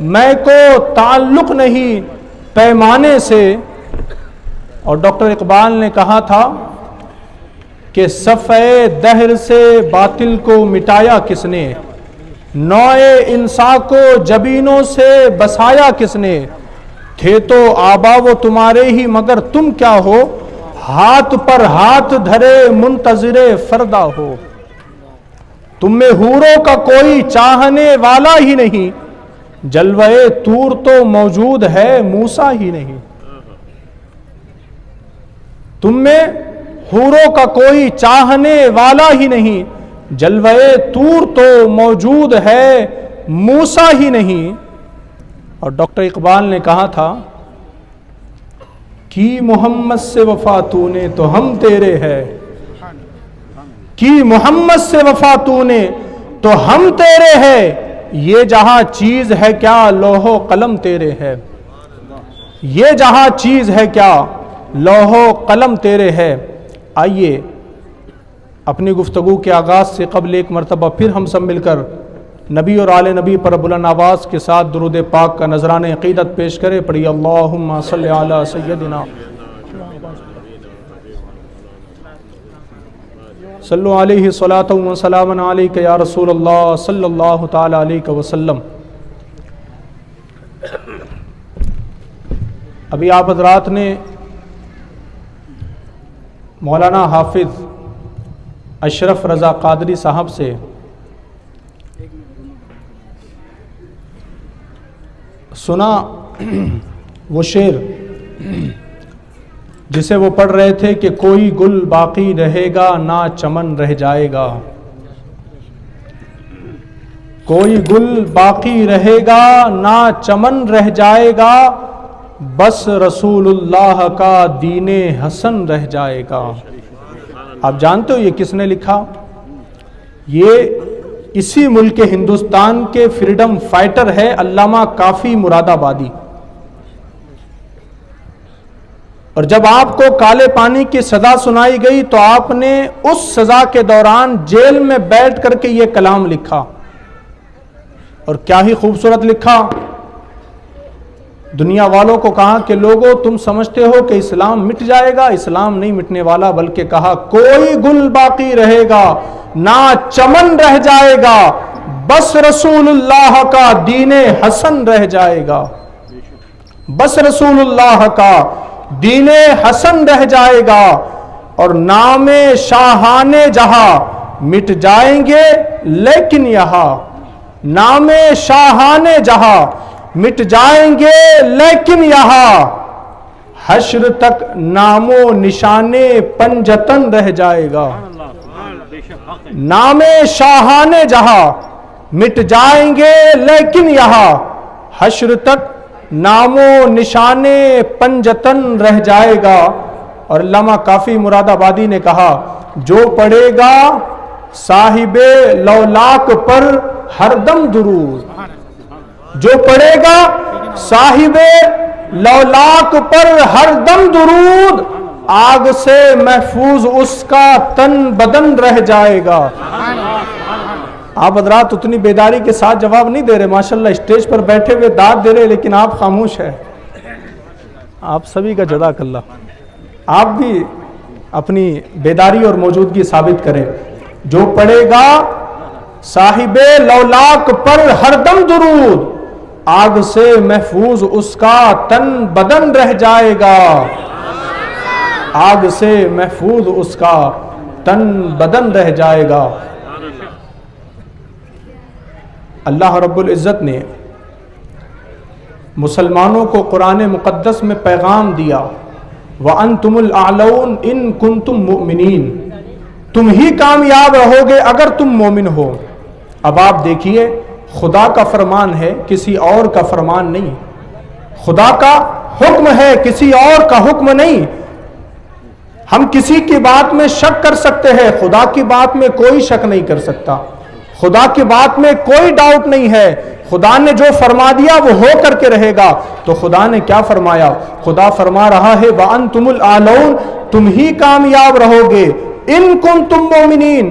میں کو تعلق نہیں پیمانے سے. اور ڈاکٹر اقبال نے کہا تھا کہ صفحے دہر سے باطل کو مٹایا کس نے, نوع انسان کو جبینوں سے بسایا کس نے, تھے تو آبا وہ تمہارے ہی مگر تم کیا ہو, ہاتھ پر ہاتھ دھرے منتظر فردا ہو. تم میں حوروں کا کوئی چاہنے والا ہی نہیں, جلوہ طور تو موجود ہے موسیٰ ہی نہیں. تم میں حوروں کا کوئی چاہنے والا ہی نہیں, جلوہ طور تو موجود ہے موسیٰ ہی نہیں. اور ڈاکٹر اقبال نے کہا تھا کی محمد سے وفا تو نے تو ہم تیرے ہے, کی محمد سے وفا تو نے تو ہم تیرے ہے, یہ جہاں چیز ہے کیا لوح و قلم تیرے ہے, یہ جہاں چیز ہے کیا لوح و قلم تیرے ہے. آئیے اپنی گفتگو کے آغاز سے قبل ایک مرتبہ پھر ہم سب مل کر نبی اور آل نبی پر بلند آواز کے ساتھ درود پاک کا نذران عقیدت پیش کرے. پڑھی اللہم صلی علی سیدنا, صلو علیہ صلاۃ و سلام علیک یا رسول اللہ صلی اللہ تعالی علیہ وسلم. ابھی آپ حضرات نے مولانا حافظ اشرف رضا قادری صاحب سے سنا وہ شعر جسے وہ پڑھ رہے تھے کہ کوئی گل باقی رہے گا نہ چمن رہ جائے گا, کوئی گل باقی رہے گا نہ چمن رہ جائے گا, بس رسول اللہ کا دین حسن رہ جائے گا. آپ جانتے ہو یہ کس نے لکھا؟ یہ اسی ملک ہندوستان کے فریڈم فائٹر ہے علامہ کافی مراد آبادی. اور جب آپ کو کالے پانی کی سزا سنائی گئی تو آپ نے اس سزا کے دوران جیل میں بیٹھ کر کے یہ کلام لکھا, اور کیا ہی خوبصورت لکھا. دنیا والوں کو کہا کہ لوگوں تم سمجھتے ہو کہ اسلام مٹ جائے گا, اسلام نہیں مٹنے والا, بلکہ کہا کوئی گل باقی رہے گا نہ چمن رہ جائے گا, بس رسول اللہ کا دین حسن رہ جائے گا, بس رسول اللہ کا دین حسن رہ جائے گا. اور نام شاہان جہاں مٹ جائیں گے لیکن یہاں, نام شاہان جہاں مٹ جائیں گے لیکن یہاں, حشر تک نام و نشان پنجتن رہ جائے گا. نام شاہان جہاں مٹ جائیں گے لیکن یہاں, حشر تک نام و نشان پنجتن رہ جائے گا. اور علامہ کافی مراد آبادی نے کہا جو پڑھے گا صاحب لولاک پر ہر دم درود, جو پڑھے گا صاحب لولاک پر ہر دم درود, آگ سے محفوظ اس کا تن بدن رہ جائے گا. آپ حضرات اتنی بیداری کے ساتھ جواب نہیں دے رہے, ماشاءاللہ اسٹیج پر بیٹھے ہوئے داد دے رہے, لیکن آپ خاموش ہیں. آپ سبھی کا جزاک اللہ. آپ بھی اپنی بیداری اور موجودگی ثابت کریں. جو پڑھے گا صاحب لولاک پر ہر دم درود, آگ سے محفوظ اس کا تن بدن رہ جائے گا, آگ سے محفوظ اس کا تن بدن رہ جائے گا. اللہ رب العزت نے مسلمانوں کو قرآن مقدس میں پیغام دیا وَأَنْتُمُ الْأَعْلَوْنَ إِن كُنْتُم مُؤْمِنِينَ, تم ہی کامیاب رہو گے اگر تم مومن ہو. اب آپ دیکھیے خدا کا فرمان ہے, کسی اور کا فرمان نہیں. خدا کا حکم ہے, کسی اور کا حکم نہیں. ہم کسی کی بات میں شک کر سکتے ہیں, خدا کی بات میں کوئی شک نہیں کر سکتا. خدا کی بات میں کوئی ڈاؤٹ نہیں ہے. خدا نے جو فرما دیا وہ ہو کر کے رہے گا. تو خدا نے کیا فرمایا؟ خدا فرما رہا ہے وَأَنْتُمُ الْأَعْلَوْنَ, تم ہی کامیاب رہو گے, ان کنتم مومنین,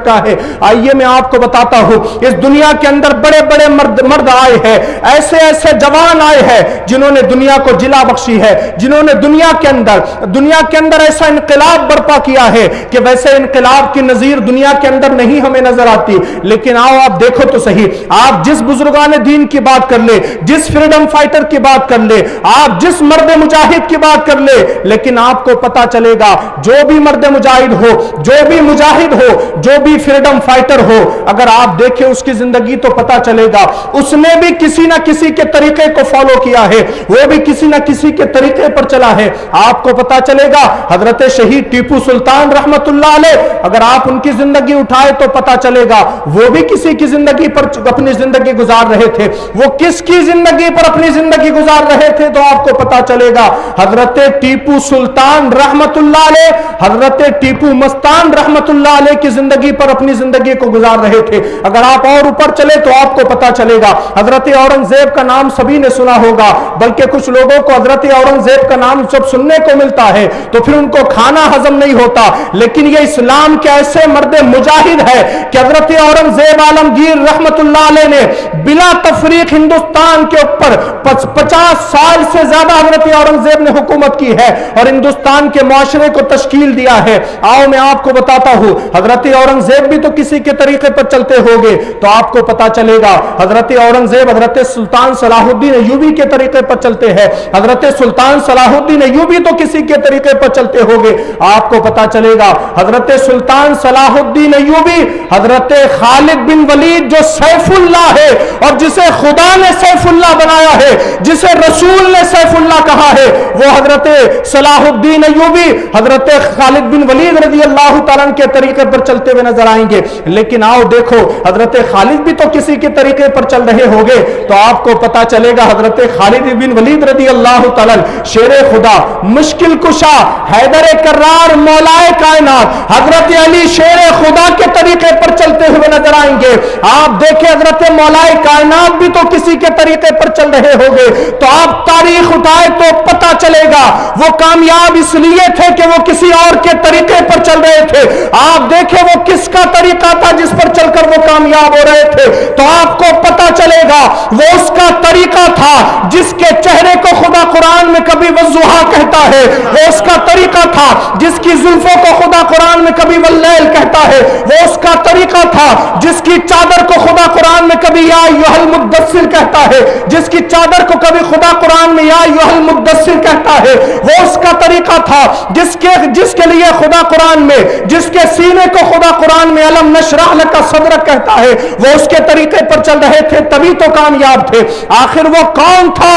رکھا ہے. آئیے میں آپ کو بتاتا ہوں, اس دنیا کے اندر بڑے بڑے مرد آئے ہیں, ایسے ایسے جوان آئے ہیں جنہوں نے دنیا کو جلا بخشی ہے, جنہوں نے دنیا کے اندر ایسا انقلاب برپا کیا ہے کہ ویسے انقلاب کی نظیر دنیا کے اندر نہیں ہمیں نظر آتی. لیکن آؤ آپ دیکھو تو صحیح, آپ جس بزرگان دین کی بات کر لے, جس فریڈم فائٹر کی بات کر لے, آپ جس مرد مجاہد کی بات کر لے, لیکن آپ کو پتا چلے گا جو بھی مرد مجاہد ہو, جو بھی مجاہد ہو, جو بھی فریڈم فائٹر ہو, اگر آپ دیکھیں اس کی زندگی تو پتا چلے گا اس نے بھی کسی نہ کسی کے طریقے کو فالو کیا ہے, وہ بھی کسی نہ کسی کے طریقے پر چلا ہے. آپ کو پتا چلے گا حضرت شہید ٹیپو سلطان رحمت اللہ علیہ, اگر آپ ان کی زندگی اٹھائے تو پتا چلے گا وہ بھی کسی کی زندگی پر اپنی زندگی گزار رہے تھے. وہ کس کی زندگی پر اپنی زندگی گزار رہے تھے تو آپ کو پتا چلے گا حضرت ٹیپو سلطان رحمت اللہ علیہ, حضرت ٹیپو مستان رحمت اللہ علیہ کی زندگی پر اپنی زندگی کو گزار رہے تھے. اگر آپ اور اوپر چلے تو آپ کو پتا چلے گا حضرت اورنگزیب کا نام سبھی نے سنا ہوگا, بلکہ کچھ لوگوں کو حضرت اورنگزیب کا نام جب سننے کو ملتا ہے تو پھر ان کو کھانا ہضم نہیں ہوتا. لیکن یہ اسلام کے ایسے مرد مجاہد ہے کہ حضرت اورنگزیب عالمگیر رحمت اللہ علیہ نے بلا تفریق ہندوستان کے اوپر 50 سال سے زیادہ حضرت اورنگزیب نے حکومت کی ہے اور ہندوستان کے معاشرے کو تشکیل دیا ہے. آؤ میں آپ کو بتاتا ہوں, حضرت اورنگزیب بھی تو کسی کے طریقے پر چلتے ہوگے تو آپ کو پتا چلے گا حضرت اورنگزیب حضرت سلطان صلاح الدین ایوبی کے طریقے پر چلتے ہیں, حضرت سلطان صلاح الدین ایوبی تو کسی کے طریقے پر چلتے ہوگے. آپ کو پتا چلے گا حضرت سلطان صلاح الدین ایوبی حضرت خالد بن ولید جو سیف اللہ ہے اور جسے خدا نے سیف اللہ بنایا ہے, جسے رسول نے سیف اللہ کہا ہے, وہ حضرت صلاح الدین ایوبی حضرت خالد بن ولید رضی اللہ تعالیٰ کے طریقے پر چلتے ہوئے نظر آئیں گے. لیکن آؤ دیکھو حضرت خالد بھی تو کسی کے طریقے پر چل رہے ہوگے تو آپ کو پتا چلے گا حضرت خالد بن ولید رضی اللہ تعالیٰ شیر خدا, مشکل کشا, حیدر کرار, مولائے کائنات, حضرت علی شیر خدا کے طریقے پر چلتے ہوئے نظر آئیں گے. آپ دیکھیں حضرت مولائے کائنات بھی تو کسی کے طریقے پر چل رہے ہوگے تو آپ تاریخ اٹھائے تو پتا چلے گا وہ کامیاب اس لیے تھے کہ وہ کسی اور کے طریقے پر چل رہے تھے. آپ دیکھیں وہ کس کا طریقہ تھا جس پر چل کر وہ کامیاب ہو رہے تھے تو آپ کو پتا چلے گا وہ اس کا طریقہ تھا جس کے چہرے کو خدا قرآن میں کبھی والضحیٰ کہتا ہے, وہ اس کا طریقہ تھا جس کی زلفوں کو خدا قرآن میں کبھی واللیل کہتا ہے, وہ اس کا طریقہ تھا جس کی چادر کو خدا قرآن میں کبھی یا ایھا المدثر کہتا ہے, جس کی چادر کو کبھی خدا قرآن میں یا ایھا المدثر کہتا ہے, وہ اس کا طریقہ تھا جس کے لیے خدا قرآن میں, جس کے سینے کو خدا قرآن میں الم نشرح لک صدرک کہتا ہے, وہ اس کے طریقے پر چل رہے تھے تبھی تو کامیاب تھے. آخر وہ کون تھا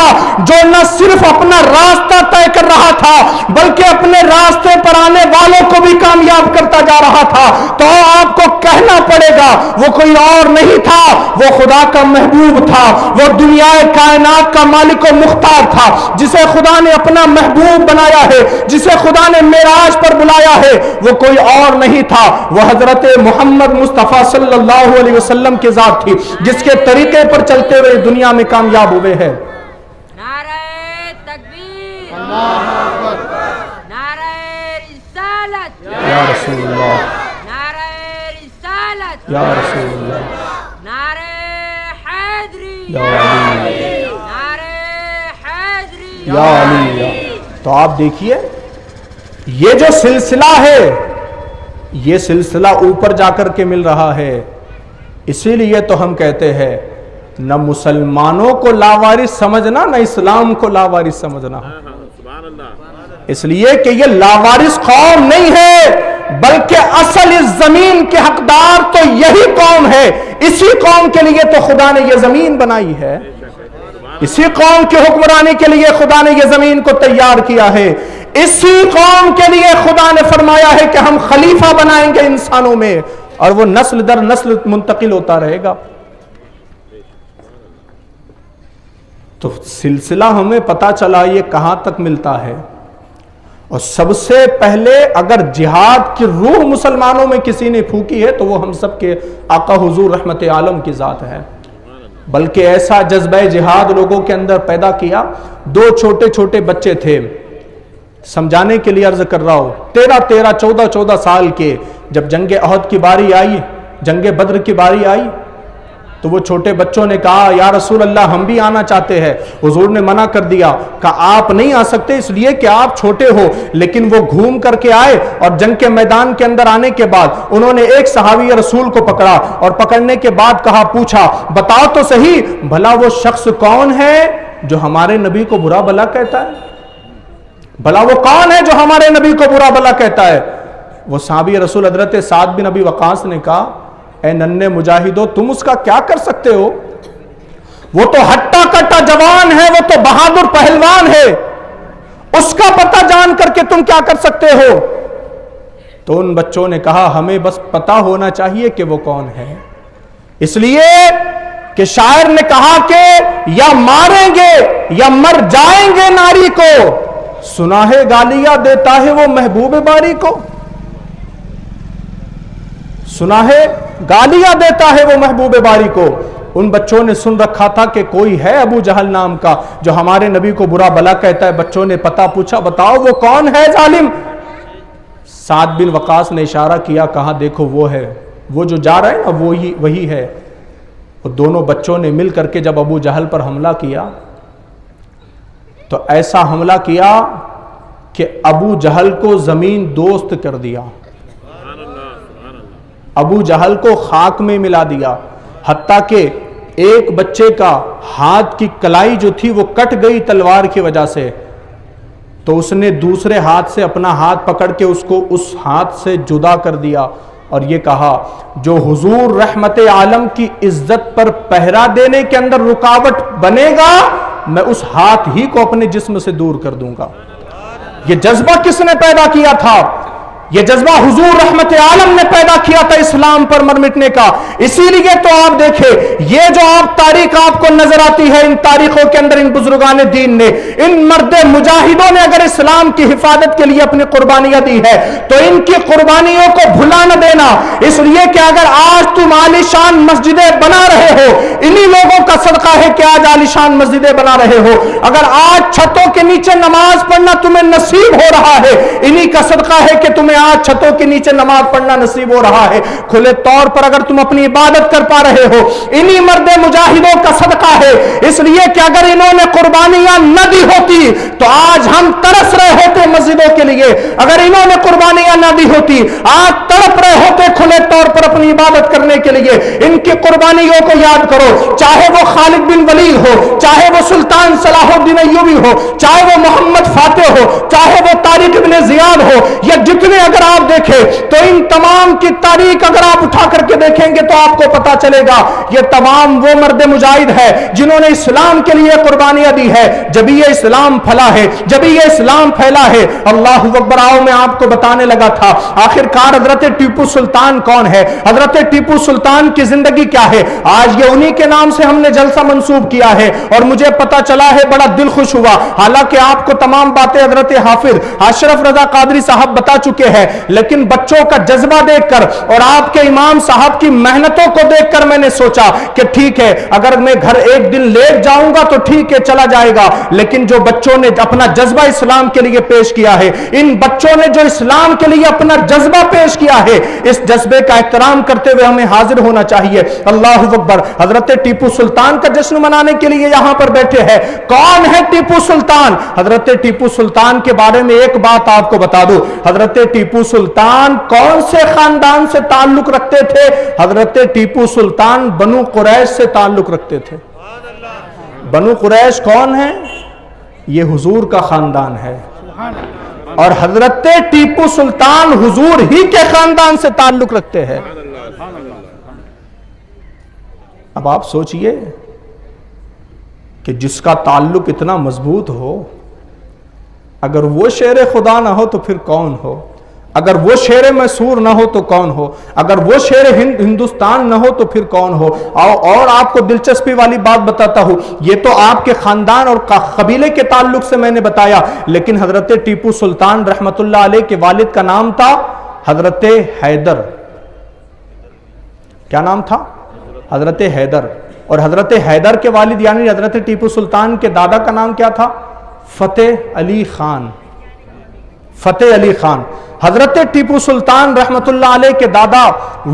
جو نہ صرف اپنا راستہ طے کر رہا تھا بلکہ اپنے راستے پر آنے والوں کو بھی کامیاب کرتا جا رہا تھا؟ تو آپ کو کہنا پڑے گا وہ کوئی اور نہیں تھا, وہ خدا کا محبوب تھا, وہ دنیا کائنات کا مالک و مختار تھا, جسے خدا نے اپنا محبوب بنایا ہے, جسے خدا نے معراج پر بلایا ہے. وہ کوئی اور نہیں تھا, وہ حضرت محمد مصطفیٰ صلی اللہ علیہ وسلم کی ذات تھی جس کے طریقے پر چلتے ہوئے دنیا میں کامیاب ہوئے ہیں. نعرہ تکبیر, نعرہ رسالت یا رسول اللہ, نعرہ رسالت یا رسول اللہ, نعرہ حیدری, یا علی, نعرہ حیدری, یا علی. تو آپ دیکھیے یہ جو سلسلہ ہے یہ سلسلہ اوپر جا کر کے مل رہا ہے. اسی لیے تو ہم کہتے ہیں نہ مسلمانوں کو لاوارث سمجھنا نہ اسلام کو لاوارث سمجھنا, اس لیے کہ یہ لاوارث قوم نہیں ہے بلکہ اصل اس زمین کے حقدار تو یہی قوم ہے. اسی قوم کے لیے تو خدا نے یہ زمین بنائی ہے, اسی قوم کی حکمرانی کے لیے خدا نے یہ زمین کو تیار کیا ہے, اسی قوم کے لیے خدا نے فرمایا ہے کہ ہم خلیفہ بنائیں گے انسانوں میں اور وہ نسل در نسل منتقل ہوتا رہے گا. تو سلسلہ ہمیں پتا چلا یہ کہاں تک ملتا ہے. اور سب سے پہلے اگر جہاد کی روح مسلمانوں میں کسی نے پھونکی ہے تو وہ ہم سب کے آقا حضور رحمت عالم کی ذات ہے. بلکہ ایسا جذبہ جہاد لوگوں کے اندر پیدا کیا. 2 چھوٹے چھوٹے بچے تھے, سمجھانے کے لیے عرض کر رہا ہوں, 13 14 سال کے. جب جنگ احد کی باری آئی جنگ بدر کی باری آئی تو وہ چھوٹے بچوں نے کہا یا رسول اللہ ہم بھی آنا چاہتے ہیں. حضور نے منع کر دیا، کہا آپ نہیں آ سکتے اس لیے کہ آپ چھوٹے ہو. لیکن وہ گھوم کر کے آئے اور جنگ کے میدان کے اندر آنے کے بعد انہوں نے ایک صحابی رسول کو پکڑا اور پکڑنے کے بعد کہا، پوچھا بتاؤ تو صحیح بھلا وہ شخص کون ہے جو ہمارے نبی کو برا بھلا کہتا ہے؟ بھلا وہ کون ہے جو ہمارے نبی کو برا بھلا کہتا ہے؟ وہ صحابی رسول حضرت سعد بن ابی وقاص نے کہا، اے ننھے مجاہدو تم اس کا کیا کر سکتے ہو؟ وہ تو ہٹا کٹا جوان ہے، وہ تو بہادر پہلوان ہے، اس کا پتہ جان کر کے تم کیا کر سکتے ہو؟ تو ان بچوں نے کہا ہمیں بس پتہ ہونا چاہیے کہ وہ کون ہے. اس لیے کہ شاعر نے کہا کہ یا ماریں گے یا مر جائیں گے ناری کو، سنا ہے گالیاں دیتا ہے وہ محبوب باری کو. سنا ہے گالیاں دیتا ہے وہ محبوب باری کو. ان بچوں نے سن رکھا تھا کہ کوئی ہے ابو جہل نام کا جو ہمارے نبی کو برا بھلا کہتا ہے. بچوں نے پتہ پوچھا، بتاؤ وہ کون ہے ظالم؟ سعد بن وقاص نے اشارہ کیا، کہا دیکھو وہ ہے، وہ جو جا رہا ہے نا وہی ہے. اور دونوں بچوں نے مل کر کے جب ابو جہل پر حملہ کیا تو ایسا حملہ کیا کہ ابو جہل کو زمین دوست کر دیا، ابو جہل کو خاک میں ملا دیا، حتیٰ کہ ایک بچے کا ہاتھ کی کلائی جو تھی وہ کٹ گئی تلوار کی وجہ سے، تو اس نے دوسرے ہاتھ سے اپنا ہاتھ پکڑ کے اس کو اس ہاتھ سے جدا کر دیا اور یہ کہا جو حضور رحمت عالم کی عزت پر پہرا دینے کے اندر رکاوٹ بنے گا میں اس ہاتھ ہی کو اپنے جسم سے دور کر دوں گا. یہ جذبہ کس نے پیدا کیا تھا؟ یہ جذبہ حضور رحمت عالم نے پیدا کیا تھا اسلام پر مر مٹنے کا. اسی لیے تو آپ دیکھیں یہ جو آپ تاریخ آپ کو نظر آتی ہے، ان تاریخوں کے اندر ان بزرگان دین نے، ان مرد مجاہدوں نے اگر اسلام کی حفاظت کے لیے اپنی قربانیاں دی ہے تو ان کی قربانیوں کو بھلا نہ دینا. اس لیے کہ اگر آج تم عالیشان مسجدیں بنا رہے ہو، انہی لوگوں کا صدقہ ہے کہ آج عالیشان مسجدیں بنا رہے ہو. اگر آج چھتوں کے نیچے نماز پڑھنا تمہیں نصیب ہو رہا ہے، انہی کا صدقہ ہے کہ تمہیں آج چھتوں کے نیچے نماز پڑھنا نصیب ہو رہا ہے. کھلے طور پر اگر تم اپنی عبادت کر پا رہے ہو، انہی مرد مجاہدوں کا صدقہ ہے. اس لیے کہ اگر انہوں نے قربانیاں نہ دی ہوتی تو آج ہم ترس رہے ہوتے مسجدوں کے لیے. اگر انہوں نے قربانیاں نہ دی ہوتی آج تڑپ رہے ہوتے کھلے طور پر اپنی عبادت کرنے کے لیے. ان کی قربانیوں کو یاد کرو، چاہے وہ خالد بن ولید ہو، چاہے وہ سلطان صلاح الدین ایوبی ہو، چاہے وہ محمد فاتح ہو، چاہے وہ طارق ابن زیاد ہو، یا جتنے اگر آپ دیکھیں تو ان تمام کی تاریخ اگر آپ اٹھا کر کے دیکھیں گے تو آپ کو پتا چلے گا یہ تمام وہ مرد مجاہد ہے جنہوں نے اسلام کے لیے قربانیاں دی ہے. جب یہ اسلام پھلا ہے، جب یہ اسلام پھیلا ہے. اللہ اکبر. آؤ میں آپ کو بتانے لگا تھا آخر کار حضرت ٹیپو سلطان کون ہے، حضرت ٹیپو سلطان کی زندگی کیا ہے. آج یہ انہی کے نام سے ہم نے جلسہ منسوب کیا ہے اور مجھے پتا چلا ہے، بڑا دل خوش ہوا. حالانکہ آپ کو تمام باتیں حضرت حافظ اشرف رضا قادری صاحب بتا چکے ہیں، لیکن بچوں کا جذبہ دیکھ کر اور آپ کے امام صاحب کی محنتوں کو دیکھ کر میں نے سوچا کہ ٹھیک ہے اگر میں گھر ایک دن لیٹ جاؤں گا تو ٹھیک ہے چلا جائے گا، لیکن جو بچوں نے اپنا جذبہ اسلام کے لیے پیش کیا ہے، ان بچوں نے جو اسلام کے لیے اپنا جذبہ پیش کیا ہے، اس جذبے کا احترام کرتے ہوئے ہمیں حاضر ہونا چاہیے. اللہ اکبر. حضرت ٹیپو سلطان کا جشن منانے کے لیے یہاں پر بیٹھے ہیں. کون ہے ٹیپو سلطان؟ حضرت ٹیپو سلطان کے بارے میں ایک بات آپ کو بتا دوں، حضرت ٹیپو سلطان کون سے خاندان سے تعلق رکھتے تھے؟ حضرت ٹیپو سلطان بنو قریش سے تعلق رکھتے تھے. بنو قریش کون ہے؟ یہ حضور کا خاندان ہے اور حضرت ٹیپو سلطان حضور ہی کے خاندان سے تعلق رکھتے ہیں. اب آپ سوچئے کہ جس کا تعلق اتنا مضبوط ہو، اگر وہ شیر خدا نہ ہو تو پھر کون ہو؟ اگر وہ شیر مسور نہ ہو تو کون ہو؟ اگر وہ شیر ہندوستان نہ ہو تو پھر کون ہو؟ اور آپ کو دلچسپی والی بات بتاتا ہوں، یہ تو آپ کے خاندان اور قبیلے کے تعلق سے میں نے بتایا، لیکن حضرت ٹیپو سلطان رحمت اللہ علیہ کے والد کا نام تھا حضرت حیدر. کیا نام تھا؟ حضرت حیدر. اور حضرت حیدر کے والد یعنی حضرت ٹیپو سلطان کے دادا کا نام کیا تھا؟ فتح علی خان. فتح علی خان. حضرت ٹیپو سلطان رحمت اللہ علیہ کے دادا،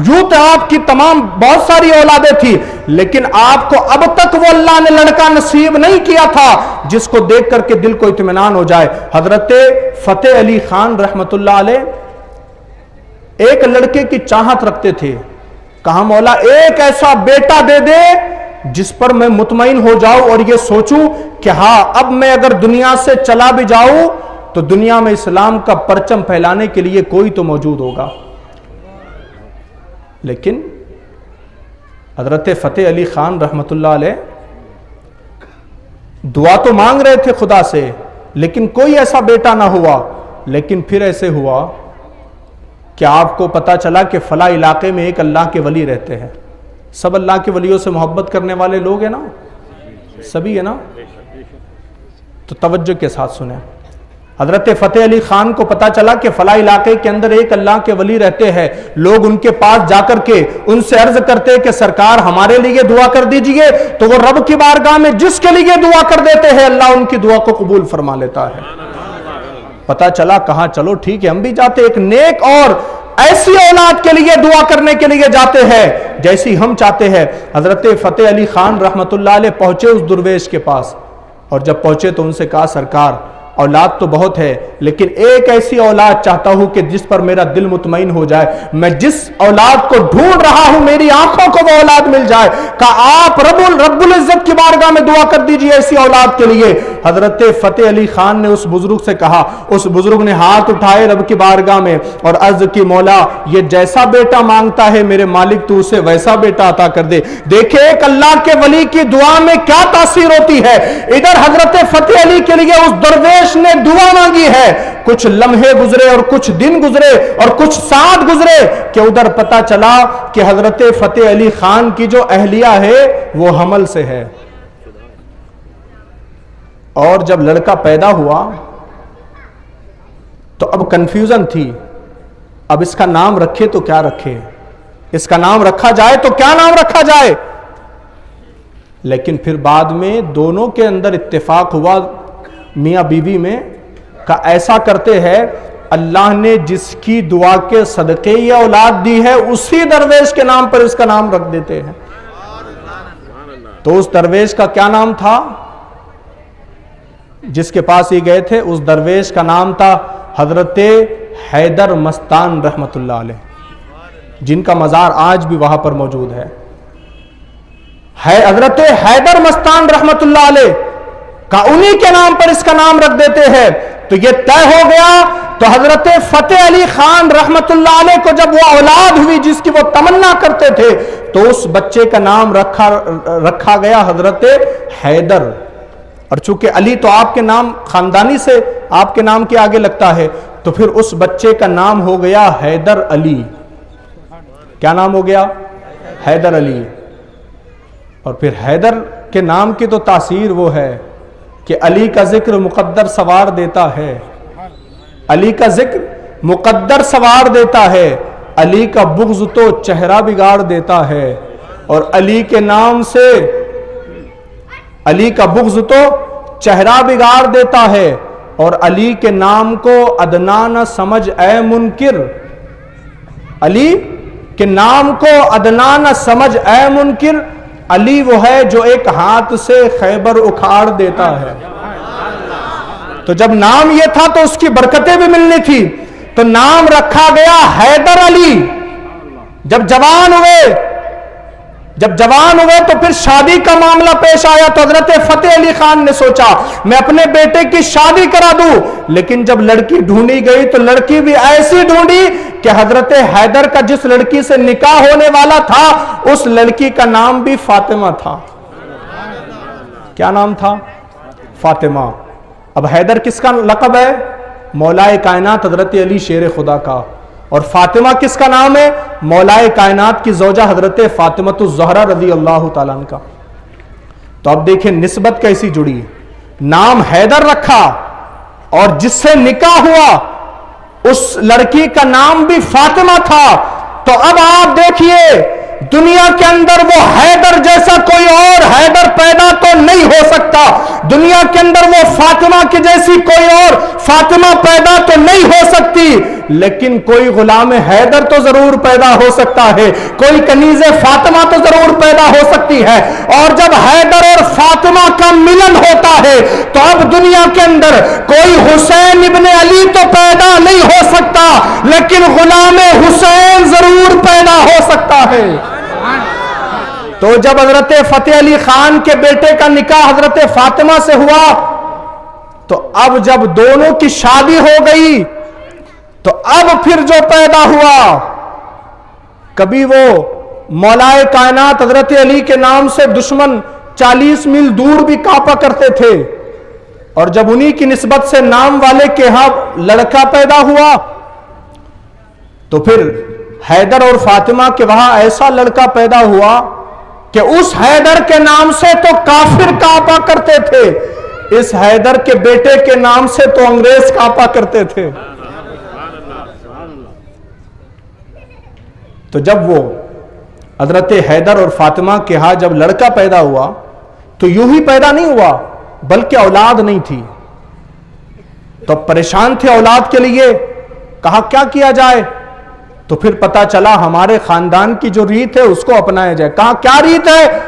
یوں تو آپ کی تمام بہت ساری اولادیں تھی، لیکن آپ کو اب تک وہ اللہ نے لڑکا نصیب نہیں کیا تھا جس کو دیکھ کر کے دل کو اطمینان ہو جائے۔ حضرت فتح علی خان رحمت اللہ علیہ ایک لڑکے کی چاہت رکھتے تھے، کہا مولا ایک ایسا بیٹا دے دے جس پر میں مطمئن ہو جاؤں اور یہ سوچوں کہ ہاں اب میں اگر دنیا سے چلا بھی جاؤں تو دنیا میں اسلام کا پرچم پھیلانے کے لیے کوئی تو موجود ہوگا۔ لیکن حضرت فتح علی خان رحمت اللہ علیہ دعا تو مانگ رہے تھے خدا سے، لیکن کوئی ایسا بیٹا نہ ہوا۔ لیکن پھر ایسے ہوا کہ آپ کو پتا چلا کہ فلاں علاقے میں ایک اللہ کے ولی رہتے ہیں۔ سب اللہ کے ولیوں سے محبت کرنے والے لوگ ہیں نا، سبھی ہے نا؟ تو توجہ کے ساتھ سنیں۔ حضرت فتح علی خان کو پتا چلا کہ فلاں علاقے کے اندر ایک اللہ کے ولی رہتے ہیں۔ لوگ ان کے پاس جا کر کے ان سے عرض کرتے کہ سرکار ہمارے لیے دعا کر دیجئے، تو وہ رب کی بارگاہ میں جس کے لیے دعا کر دیتے ہیں اللہ ان کی دعا کو قبول فرما لیتا ہے۔ پتا چلا کہاں چلو ٹھیک ہے ہم بھی جاتے، ایک نیک اور ایسی اولاد کے لیے دعا کرنے کے لیے جاتے ہیں جیسی ہم چاہتے ہیں۔ حضرت فتح علی خان رحمت اللہ علیہ پہنچے اس درویش کے پاس، اور جب پہنچے تو ان سے کہا سرکار اولاد تو بہت ہے لیکن ایک ایسی اولاد چاہتا ہوں کہ جس پر میرا دل مطمئن ہو جائے، میں جس اولاد کو ڈھونڈ رہا ہوں میری آنکھوں کو وہ اولاد مل جائے۔ کہا آپ رب العزت کی بارگاہ میں دعا کر دیجئے ایسی اولاد کے لیے۔ حضرت فتح علی خان نے اس بزرگ سے کہا، اس بزرگ نے ہاتھ اٹھائے رب کی بارگاہ میں اور عرض کی مولا یہ جیسا بیٹا مانگتا ہے میرے مالک تو اسے ویسا بیٹا عطا کر دے۔ دیکھیں ایک اللہ کے ولی کی دعا میں کیا تاثیر ہوتی ہے۔ ادھر حضرت فتح علی کے لیے اس درویش نے دعا مانگی ہے، کچھ لمحے گزرے اور کچھ دن گزرے اور کچھ ساتھ گزرے کہ ادھر پتا چلا کہ حضرت فتح علی خان کی جو اہلیہ ہے وہ حمل سے ہے۔ اور جب لڑکا پیدا ہوا تو اب کنفیوژن تھی، اب اس کا نام رکھے تو کیا رکھے، اس کا نام رکھا جائے تو کیا نام رکھا جائے۔ لیکن پھر بعد میں دونوں کے اندر اتفاق ہوا میاں بیوی میں کہ ایسا کرتے ہیں اللہ نے جس کی دعا کے صدقے یہ اولاد دی ہے اسی درویش کے نام پر اس کا نام رکھ دیتے ہیں۔ تو اس درویش کا کیا نام تھا جس کے پاس یہ گئے تھے؟ اس درویش کا نام تھا حضرت حیدر مستان رحمت اللہ علیہ، جن کا مزار آج بھی وہاں پر موجود ہے۔ حضرت حیدر مستان رحمت اللہ علیہ کا انہی کے نام پر اس کا نام رکھ دیتے ہیں۔ تو یہ طے ہو گیا۔ تو حضرت فتح علی خان رحمت اللہ علیہ کو جب وہ اولاد ہوئی جس کی وہ تمنا کرتے تھے تو اس بچے کا نام رکھا گیا حضرت حیدر۔ اور چونکہ علی تو آپ کے نام خاندانی سے آپ کے نام کے آگے لگتا ہے تو پھر اس بچے کا نام ہو گیا حیدر علی۔ کیا نام ہو گیا؟ حیدر علی۔ اور پھر حیدر کے نام کی تو تاثیر وہ ہے کہ علی کا ذکر مقدر سوار دیتا ہے، علی کا ذکر مقدر سوار دیتا ہے، علی کا بغض تو چہرہ بگاڑ دیتا ہے، اور علی کے نام سے علی کا بغض تو چہرہ بگاڑ دیتا ہے، اور علی کے نام کو ادنا نہ سمجھ اے منکر، علی کے نام کو ادنا نہ سمجھ اے منکر، علی وہ ہے جو ایک ہاتھ سے خیبر اکھاڑ دیتا ہے۔ تو جب نام یہ تھا تو اس کی برکتیں بھی ملنی تھی، تو نام رکھا گیا حیدر علی۔ جب جوان ہوئے تو پھر شادی کا معاملہ پیش آیا تو حضرت فتح علی خان نے سوچا میں اپنے بیٹے کی شادی کرا دوں، لیکن جب لڑکی ڈھونڈی گئی تو لڑکی بھی ایسی ڈھونڈی کہ حضرت حیدر کا جس لڑکی سے نکاح ہونے والا تھا اس لڑکی کا نام بھی فاطمہ تھا۔ کیا نام تھا؟ فاطمہ۔ اب حیدر کس کا لقب ہے؟ مولائے کائنات حضرت علی شیر خدا کا۔ اور فاطمہ کس کا نام ہے؟ مولائے کائنات کی زوجہ حضرت فاطمہ الزہرا رضی اللہ تعالیٰ عنہ کا۔ تو اب دیکھیں نسبت کیسی جڑی، نام حیدر رکھا اور جس سے نکاح ہوا اس لڑکی کا نام بھی فاطمہ تھا۔ تو اب آپ دیکھیے دنیا کے اندر وہ حیدر جیسا کوئی اور حیدر پیدا تو نہیں ہو سکتا، دنیا کے اندر وہ فاطمہ کی جیسی کوئی اور فاطمہ پیدا تو نہیں ہو سکتی، لیکن کوئی غلام حیدر تو ضرور پیدا ہو سکتا ہے، کوئی کنیز فاطمہ تو ضرور پیدا ہو سکتی ہے۔ اور جب حیدر اور فاطمہ کا ملن ہوتا ہے تو اب دنیا کے اندر کوئی حسین ابن علی تو پیدا نہیں ہو سکتا، لیکن غلام حسین ضرور پیدا ہو سکتا ہے۔ تو جب حضرت فتح علی خان کے بیٹے کا نکاح حضرت فاطمہ سے ہوا تو اب جب دونوں کی شادی ہو گئی تو اب پھر جو پیدا ہوا، کبھی وہ مولائے کائنات حضرت علی کے نام سے دشمن 40 میل دور بھی کانپا کرتے تھے، اور جب انہی کی نسبت سے نام والے کے ہاں لڑکا پیدا ہوا تو پھر حیدر اور فاطمہ کے وہاں ایسا لڑکا پیدا ہوا کہ اس حیدر کے نام سے تو کافر کانپا کرتے تھے، اس حیدر کے بیٹے کے نام سے تو انگریز کانپا کرتے تھے۔ تو جب وہ حضرت حیدر اور فاطمہ کے ہاں جب لڑکا پیدا ہوا تو یوں ہی پیدا نہیں ہوا بلکہ اولاد نہیں تھی، تو پریشان تھے اولاد کے لیے، کہا کیا کیا جائے؟ تو پھر پتا چلا ہمارے خاندان کی جو ریت ہے اس کو اپنایا جائے۔ کہا کیا ریت ہے؟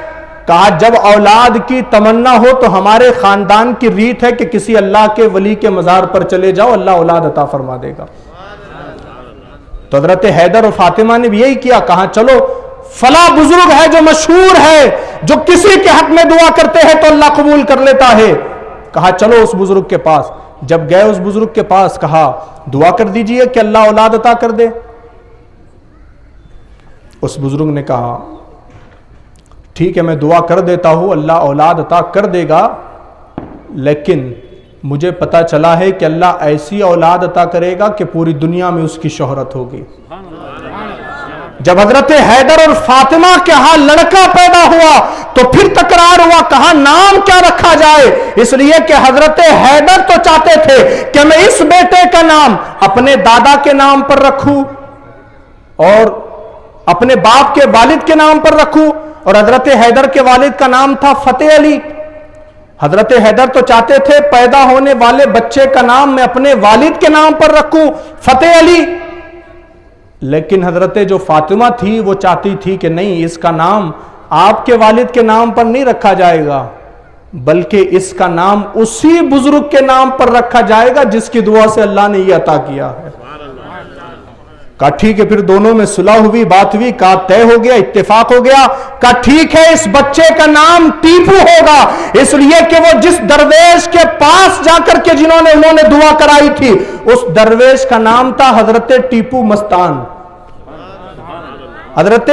کہا جب اولاد کی تمنا ہو تو ہمارے خاندان کی ریت ہے کہ کسی اللہ کے ولی کے مزار پر چلے جاؤ، اللہ اولاد عطا فرما دے گا۔ تو حضرت حیدر اور فاطمہ نے بھی یہی کیا، کہا چلو فلاں بزرگ ہے جو مشہور ہے، جو کسی کے حق میں دعا کرتے ہیں تو اللہ قبول کر لیتا ہے، کہا چلو اس بزرگ کے پاس۔ جب گئے اس بزرگ کے پاس کہا دعا کر دیجئے کہ اللہ اولاد عطا کر دے۔ اس بزرگ نے کہا ٹھیک ہے میں دعا کر دیتا ہوں، اللہ اولاد عطا کر دے گا، لیکن مجھے پتا چلا ہے کہ اللہ ایسی اولاد عطا کرے گا کہ پوری دنیا میں اس کی شہرت ہوگی۔ جب حضرت حیدر اور فاطمہ کے ہاں لڑکا پیدا ہوا تو پھر تکرار ہوا، کہا نام کیا رکھا جائے؟ اس لیے کہ حضرت حیدر تو چاہتے تھے کہ میں اس بیٹے کا نام اپنے دادا کے نام پر رکھوں اور اپنے باپ کے والد کے نام پر رکھوں، اور حضرت حیدر کے والد کا نام تھا فتح علی۔ حضرت حیدر تو چاہتے تھے پیدا ہونے والے بچے کا نام میں اپنے والد کے نام پر رکھوں، فتح علی، لیکن حضرت جو فاطمہ تھی وہ چاہتی تھی کہ نہیں، اس کا نام آپ کے والد کے نام پر نہیں رکھا جائے گا بلکہ اس کا نام اسی بزرگ کے نام پر رکھا جائے گا جس کی دعا سے اللہ نے یہ عطا کیا ہے۔ کہا ٹھیک ہے، پھر دونوں میں صلح ہوئی، بات ہوئی، کہا طے ہو گیا، اتفاق ہو گیا، کہا ٹھیک ہے اس بچے کا نام ٹیپو ہوگا، اس لیے کہ وہ جس درویش کے پاس جا کر کے انہوں نے دعا کرائی تھی اس درویش کا نام تھا حضرت ٹیپو مستان۔ حضرت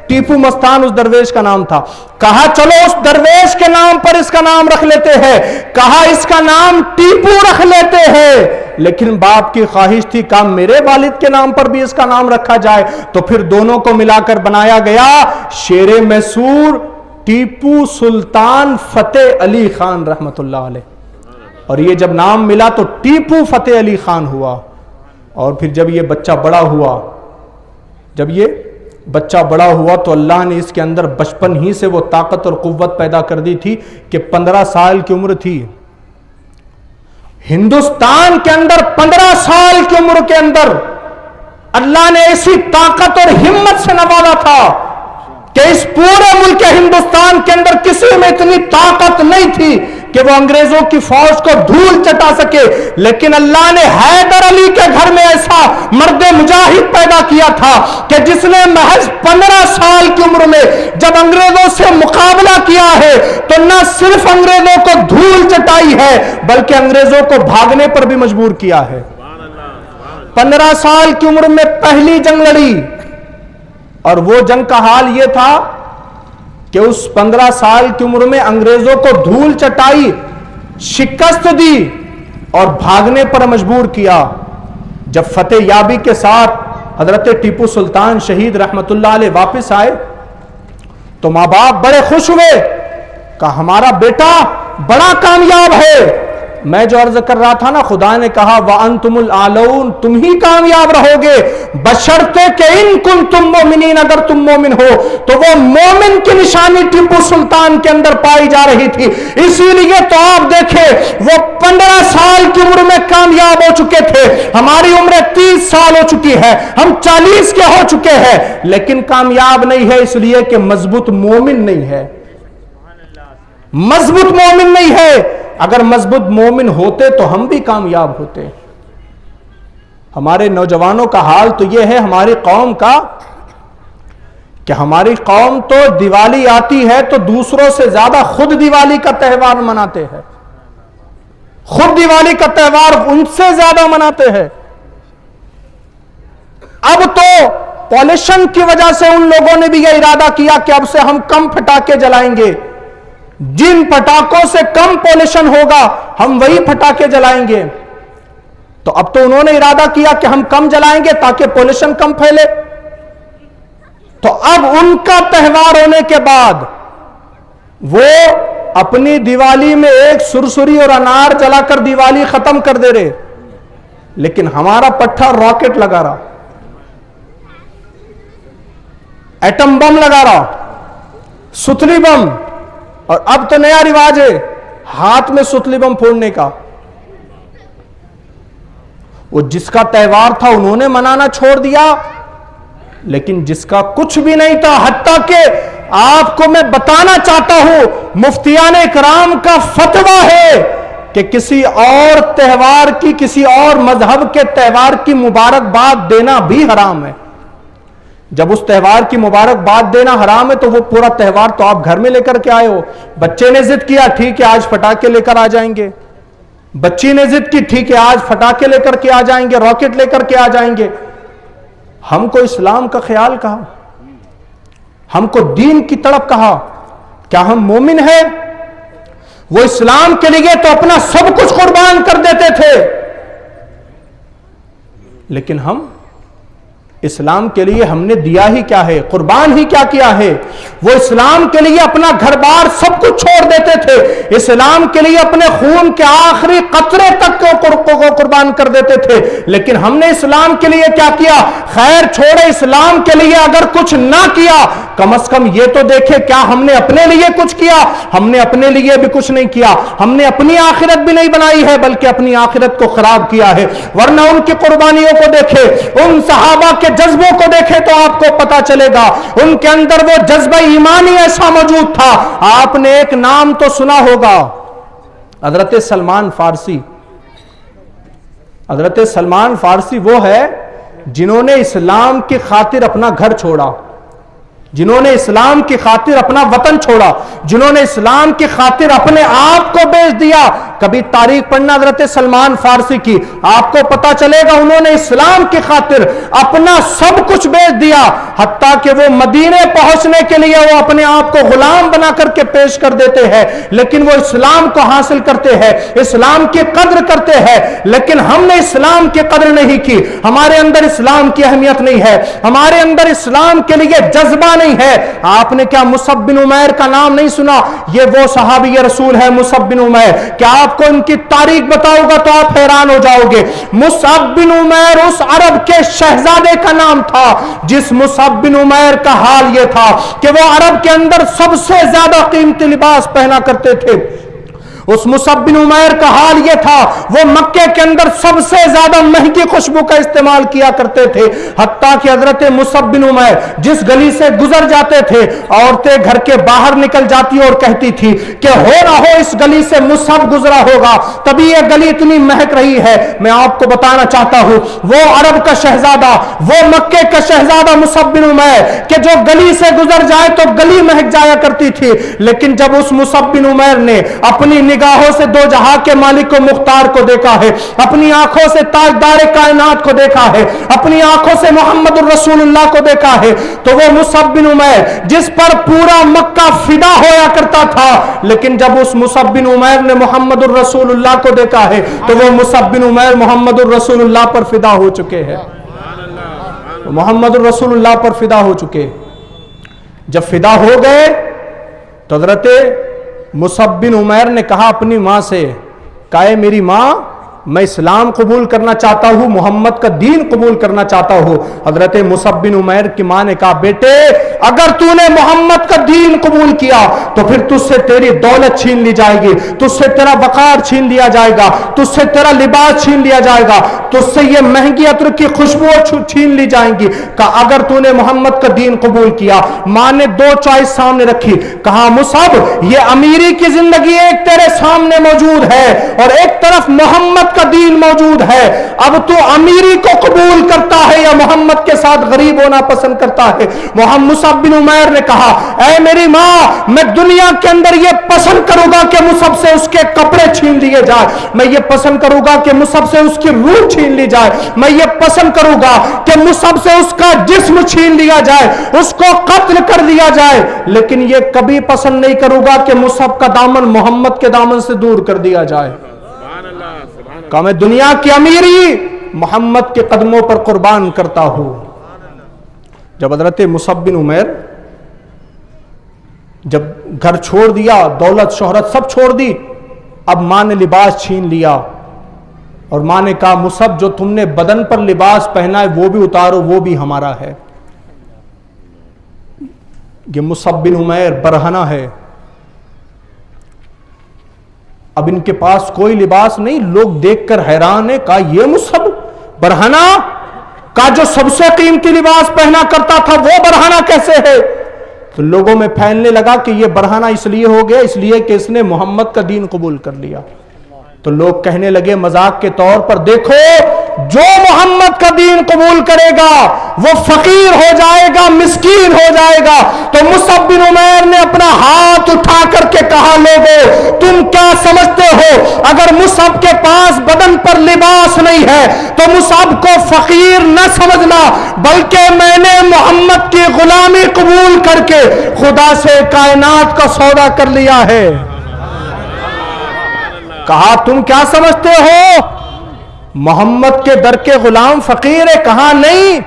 ٹیپو مستان اس درویش کا نام تھا۔ کہا چلو اس درویش کے نام پر اس کا نام رکھ لیتے ہیں، کہا اس کا نام ٹیپو رکھ لیتے ہیں، لیکن باپ کی خواہش تھی کہا میرے والد کے نام پر بھی اس کا نام رکھا جائے، تو پھر دونوں کو ملا کر بنایا گیا شیر میسور ٹیپو سلطان فتح علی خان رحمت اللہ علیہ۔ اور یہ جب نام ملا تو ٹیپو فتح علی خان ہوا۔ اور پھر جب یہ بچہ بڑا ہوا تو اللہ نے اس کے اندر بچپن ہی سے وہ طاقت اور قوت پیدا کر دی تھی کہ 15 سال کی عمر تھی، ہندوستان کے اندر 15 سال کی عمر کے اندر اللہ نے ایسی طاقت اور ہمت سے نوازا تھا کہ اس پورے ملک ہندوستان کے اندر کسی میں اتنی طاقت نہیں تھی کہ وہ انگریزوں کی فوج کو دھول چٹا سکے، لیکن اللہ نے حیدر علی کے گھر میں ایسا مرد مجاہد پیدا کیا تھا کہ جس نے محض 15 سال کی عمر میں جب انگریزوں سے مقابلہ کیا ہے تو نہ صرف انگریزوں کو دھول چٹائی ہے بلکہ انگریزوں کو بھاگنے پر بھی مجبور کیا ہے۔ 15 سال کی عمر میں پہلی جنگ لڑی، اور وہ جنگ کا حال یہ تھا کہ اس 15 سال کی عمر میں انگریزوں کو دھول چٹائی، شکست دی اور بھاگنے پر مجبور کیا۔ جب فتح یابی کے ساتھ حضرت ٹیپو سلطان شہید رحمت اللہ علیہ واپس آئے تو ماں باپ بڑے خوش ہوئے، کہا ہمارا بیٹا بڑا کامیاب ہے، میں جو عرض کر رہا تھا نا، خدا نے کہا وَأَنْتُمُ الْأَعْلَوْنَ، تم ہی کامیاب رہو گے، بشرطے کہ ان کنتم مومنین، اگر تم مومن ہو۔ تو وہ مومن کی نشانی ٹیپو سلطان کے اندر پائی جا رہی تھی، اسی لیے تو آپ دیکھیں وہ 15 سال کی عمر میں کامیاب ہو چکے تھے، ہماری عمریں 30 سال ہو چکی ہے، ہم 40 کے ہو چکے ہیں، لیکن کامیاب نہیں ہے، اس لیے کہ مضبوط مومن نہیں ہے، مضبوط مومن نہیں ہے۔ اگر مضبوط مومن ہوتے تو ہم بھی کامیاب ہوتے۔ ہمارے نوجوانوں کا حال تو یہ ہے، ہماری قوم کا، کہ ہماری قوم تو دیوالی آتی ہے تو دوسروں سے زیادہ خود دیوالی کا تہوار مناتے ہیں، خود دیوالی کا تہوار ان سے زیادہ مناتے ہیں۔ اب تو پالیشن کی وجہ سے ان لوگوں نے بھی یہ ارادہ کیا کہ اب سے ہم کم پٹاخے جلائیں گے، جن پٹاخوں سے کم پالیشن ہوگا ہم وہی پٹاخے جلائیں گے۔ تو اب تو انہوں نے ارادہ کیا کہ ہم کم جلائیں گے تاکہ پالیشن کم پھیلے۔ تو اب ان کا تہوار ہونے کے بعد وہ اپنی دیوالی میں ایک سرسری اور انار جلا کر دیوالی ختم کر دے رہے، لیکن ہمارا پٹھا راکٹ لگا رہا، ایٹم بم لگا رہا، ستلی بم، اور اب تو نیا رواج ہے ہاتھ میں ستلی بم پھوڑنے کا۔ وہ جس کا تہوار تھا انہوں نے منانا چھوڑ دیا، لیکن جس کا کچھ بھی نہیں تھا، حتیٰ کہ آپ کو میں بتانا چاہتا ہوں مفتیان کرام کا فتویٰ ہے کہ کسی اور تہوار کی، کسی اور مذہب کے تہوار کی مبارکباد دینا بھی حرام ہے۔ جب اس تہوار کی مبارکباد دینا حرام ہے تو وہ پورا تہوار تو آپ گھر میں لے کر کے آئے ہو۔ بچے نے ضد کیا، ٹھیک ہے آج پٹاخے لے کر آ جائیں گے، بچی نے ضد کی، ٹھیک ہے آج پٹاخے لے کر کے آ جائیں گے، راکٹ لے کر کے آ جائیں گے۔ ہم کو اسلام کا خیال کہا، ہم کو دین کی طرف کہا، کیا ہم مومن ہیں؟ وہ اسلام کے لیے تو اپنا سب کچھ قربان کر دیتے تھے، لیکن ہم اسلام کے لیے ہم نے دیا ہی کیا ہے، قربان ہی کیا ہے؟ وہ اسلام کے لیے اپنا گھر بار سب کچھ چھوڑ دیتے تھے، اسلام کے لیے اپنے خون کے آخری قطرے تک کو قربان کر دیتے تھے، لیکن ہم نے اسلام کے لیے کیا کیا؟ خیر چھوڑے، اسلام کے لیے اگر کچھ نہ کیا کم از کم یہ تو دیکھے کیا ہم نے اپنے لیے کچھ کیا؟ ہم نے اپنے لیے بھی کچھ نہیں کیا، ہم نے اپنی آخرت بھی نہیں بنائی ہے بلکہ اپنی آخرت کو خراب کیا ہے۔ ورنہ ان کی قربانیوں کو دیکھے، ان صحابہ کے جذبوں کو دیکھے تو آپ کو پتا چلے گا ان کے اندر وہ جذبہ ایمانی ایسا موجود تھا۔ آپ نے ایک نام تو سنا ہوگا، حضرت سلمان فارسی۔ حضرت سلمان فارسی وہ ہے جنہوں نے اسلام کی خاطر اپنا گھر چھوڑا، جنہوں نے اسلام کی خاطر اپنا وطن چھوڑا، جنہوں نے اسلام کی خاطر اپنے آپ کو بیچ دیا۔ کبھی تاریخ پڑھنا حضرت سلمان فارسی کی، آپ کو پتا چلے گا انہوں نے اسلام کی خاطر اپنا سب کچھ بیچ دیا، حتیٰ کہ وہ مدینے پہنچنے کے لیے وہ اپنے آپ کو غلام بنا کر کے پیش کر دیتے ہیں، لیکن وہ اسلام کو حاصل کرتے ہیں، اسلام کی قدر کرتے ہیں۔ لیکن ہم نے اسلام کی قدر نہیں کی، ہمارے اندر اسلام کی اہمیت نہیں ہے، ہمارے اندر اسلام کے لیے جذبہ نہیں ہے۔ آپ نے کیا مصعب بن عمیر کا نام نہیں سنا؟ یہ وہ صحابی رسول ہے مصعب بن عمیر، کیا آپ کو ان کی تاریخ بتاؤں گا تو آپ حیران ہو جاؤ گے۔ مصعب بن عمیر اس عرب کے شہزادے کا نام تھا جس مصعب بن عمیر کا حال یہ تھا کہ وہ عرب کے اندر سب سے زیادہ قیمتی لباس پہنا کرتے تھے۔ اس مصعب بن عمیر کا حال یہ تھا وہ مکے کے اندر سب سے زیادہ مہنگی خوشبو کا استعمال کیا کرتے تھے، حتیٰ کہ حضرت مصعب بن عمیر جس گلی سے گزر جاتے تھے عورتیں گھر کے باہر نکل جاتی اور کہتی تھی کہ ہو نہ ہو اس گلی سے مصعب گزرا ہوگا تبھی یہ گلی اتنی مہک رہی ہے۔ میں آپ کو بتانا چاہتا ہوں وہ عرب کا شہزادہ، وہ مکے کا شہزادہ مصعب بن عمیر کہ جو گلی سے گزر جائے تو گلی مہک جایا کرتی تھی، لیکن جب اس مصعب بن عمیر نے اپنی نگاہوں سے دو جہاں کے مالک و مختار کو دیکھا ہے، اپنی آنکھوں سے تاجدار کائنات کو دیکھا ہے، اپنی آنکھوں سے محمد الرسول اللہ کو دیکھا ہے، تو وہ مصعب بن عمیر جس پر پورا مکہ فدا ہویا کرتا تھا، لیکن جب اس مصعب بن عمیر نے محمد الرسول اللہ کو دیکھا ہے تو وہ مصعب بن عمیر محمد الرسول اللہ پر فدا ہو چکے ہیں، محمد الرسول اللہ پر فدا ہو چکے۔ جب فدا ہو گئے تو حضرت مصعب بن عمیر نے کہا اپنی ماں سے کہا اے میری ماں میں اسلام قبول کرنا چاہتا ہوں, محمد کا دین قبول کرنا چاہتا ہوں. حضرت مصعب بن عمیر کی ماں نے کہا بیٹے اگر تو نے محمد کا دین قبول کیا تو پھر تجھ سے تیری دولت چھین لی جائے گی, تجھ سے تیرا وقار چھین لیا جائے گا, تجھ سے تیرا لباس چھین لیا جائے گا, تجھ سے یہ مہنگی عطر کی خوشبو چھین لی جائیں گی. کہا اگر تو نے محمد کا دین قبول کیا. ماں نے دو چوائس سامنے رکھی, کہا مصعب یہ امیری کی زندگی ایک تیرے سامنے موجود ہے اور ایک طرف محمد کا دین موجود ہے, اب تو امیری کو قبول کرتا ہے یا محمد کے ساتھ غریب ہونا پسند کرتا ہے. مصعب بن عمیر نے کہا اے میری ماں میں دنیا کے اندر یہ پسند کروں گا کہ مصعب سے اس کے کپڑے چھین لیے جائے, میں یہ پسند کروں گا کہ مصعب سے اس کی روح چھین لی جائے, میں یہ پسند کروں گا کہ مصعب سے اس کا جسم چھین لیا جائے, اس کو قتل کر دیا جائے, لیکن یہ کبھی پسند نہیں کروں گا کہ مصعب کا دامن محمد کے دامن سے دور کر دیا جائے. کہ میں دنیا کی امیری محمد کے قدموں پر قربان کرتا ہوں. جب حضرت مصعب بن عمیر جب گھر چھوڑ دیا, دولت شہرت سب چھوڑ دی, اب ماں نے لباس چھین لیا اور ماں نے کہا مصعب جو تم نے بدن پر لباس پہنا ہے وہ بھی اتارو, وہ بھی ہمارا ہے. یہ مصعب بن عمیر برہنہ ہے, اب ان کے پاس کوئی لباس نہیں, لوگ دیکھ کر حیران ہے. کہا یہ مصعب برہنہ کا جو سب سے قیمتی لباس پہنا کرتا تھا وہ برہنہ کیسے ہے؟ تو لوگوں میں پھیلنے لگا کہ یہ برہنہ اس لیے ہو گیا اس لیے کہ اس نے محمد کا دین قبول کر لیا. تو لوگ کہنے لگے مذاق کے طور پر دیکھو جو محمد کا دین قبول کرے گا وہ فقیر ہو جائے گا, مسکین ہو جائے گا. تو مصعب بن عمیر نے اپنا ہاتھ اٹھا کر کے کہا لوگو تم کیا سمجھتے ہو اگر مصعب کے پاس بدن پر لباس نہیں ہے تو مصعب کو فقیر نہ سمجھنا, بلکہ میں نے محمد کی غلامی قبول کر کے خدا سے کائنات کا سودا کر لیا ہے. کہا تم کیا سمجھتے ہو محمد کے در کے غلام فقیر ہے؟ کہا نہیں,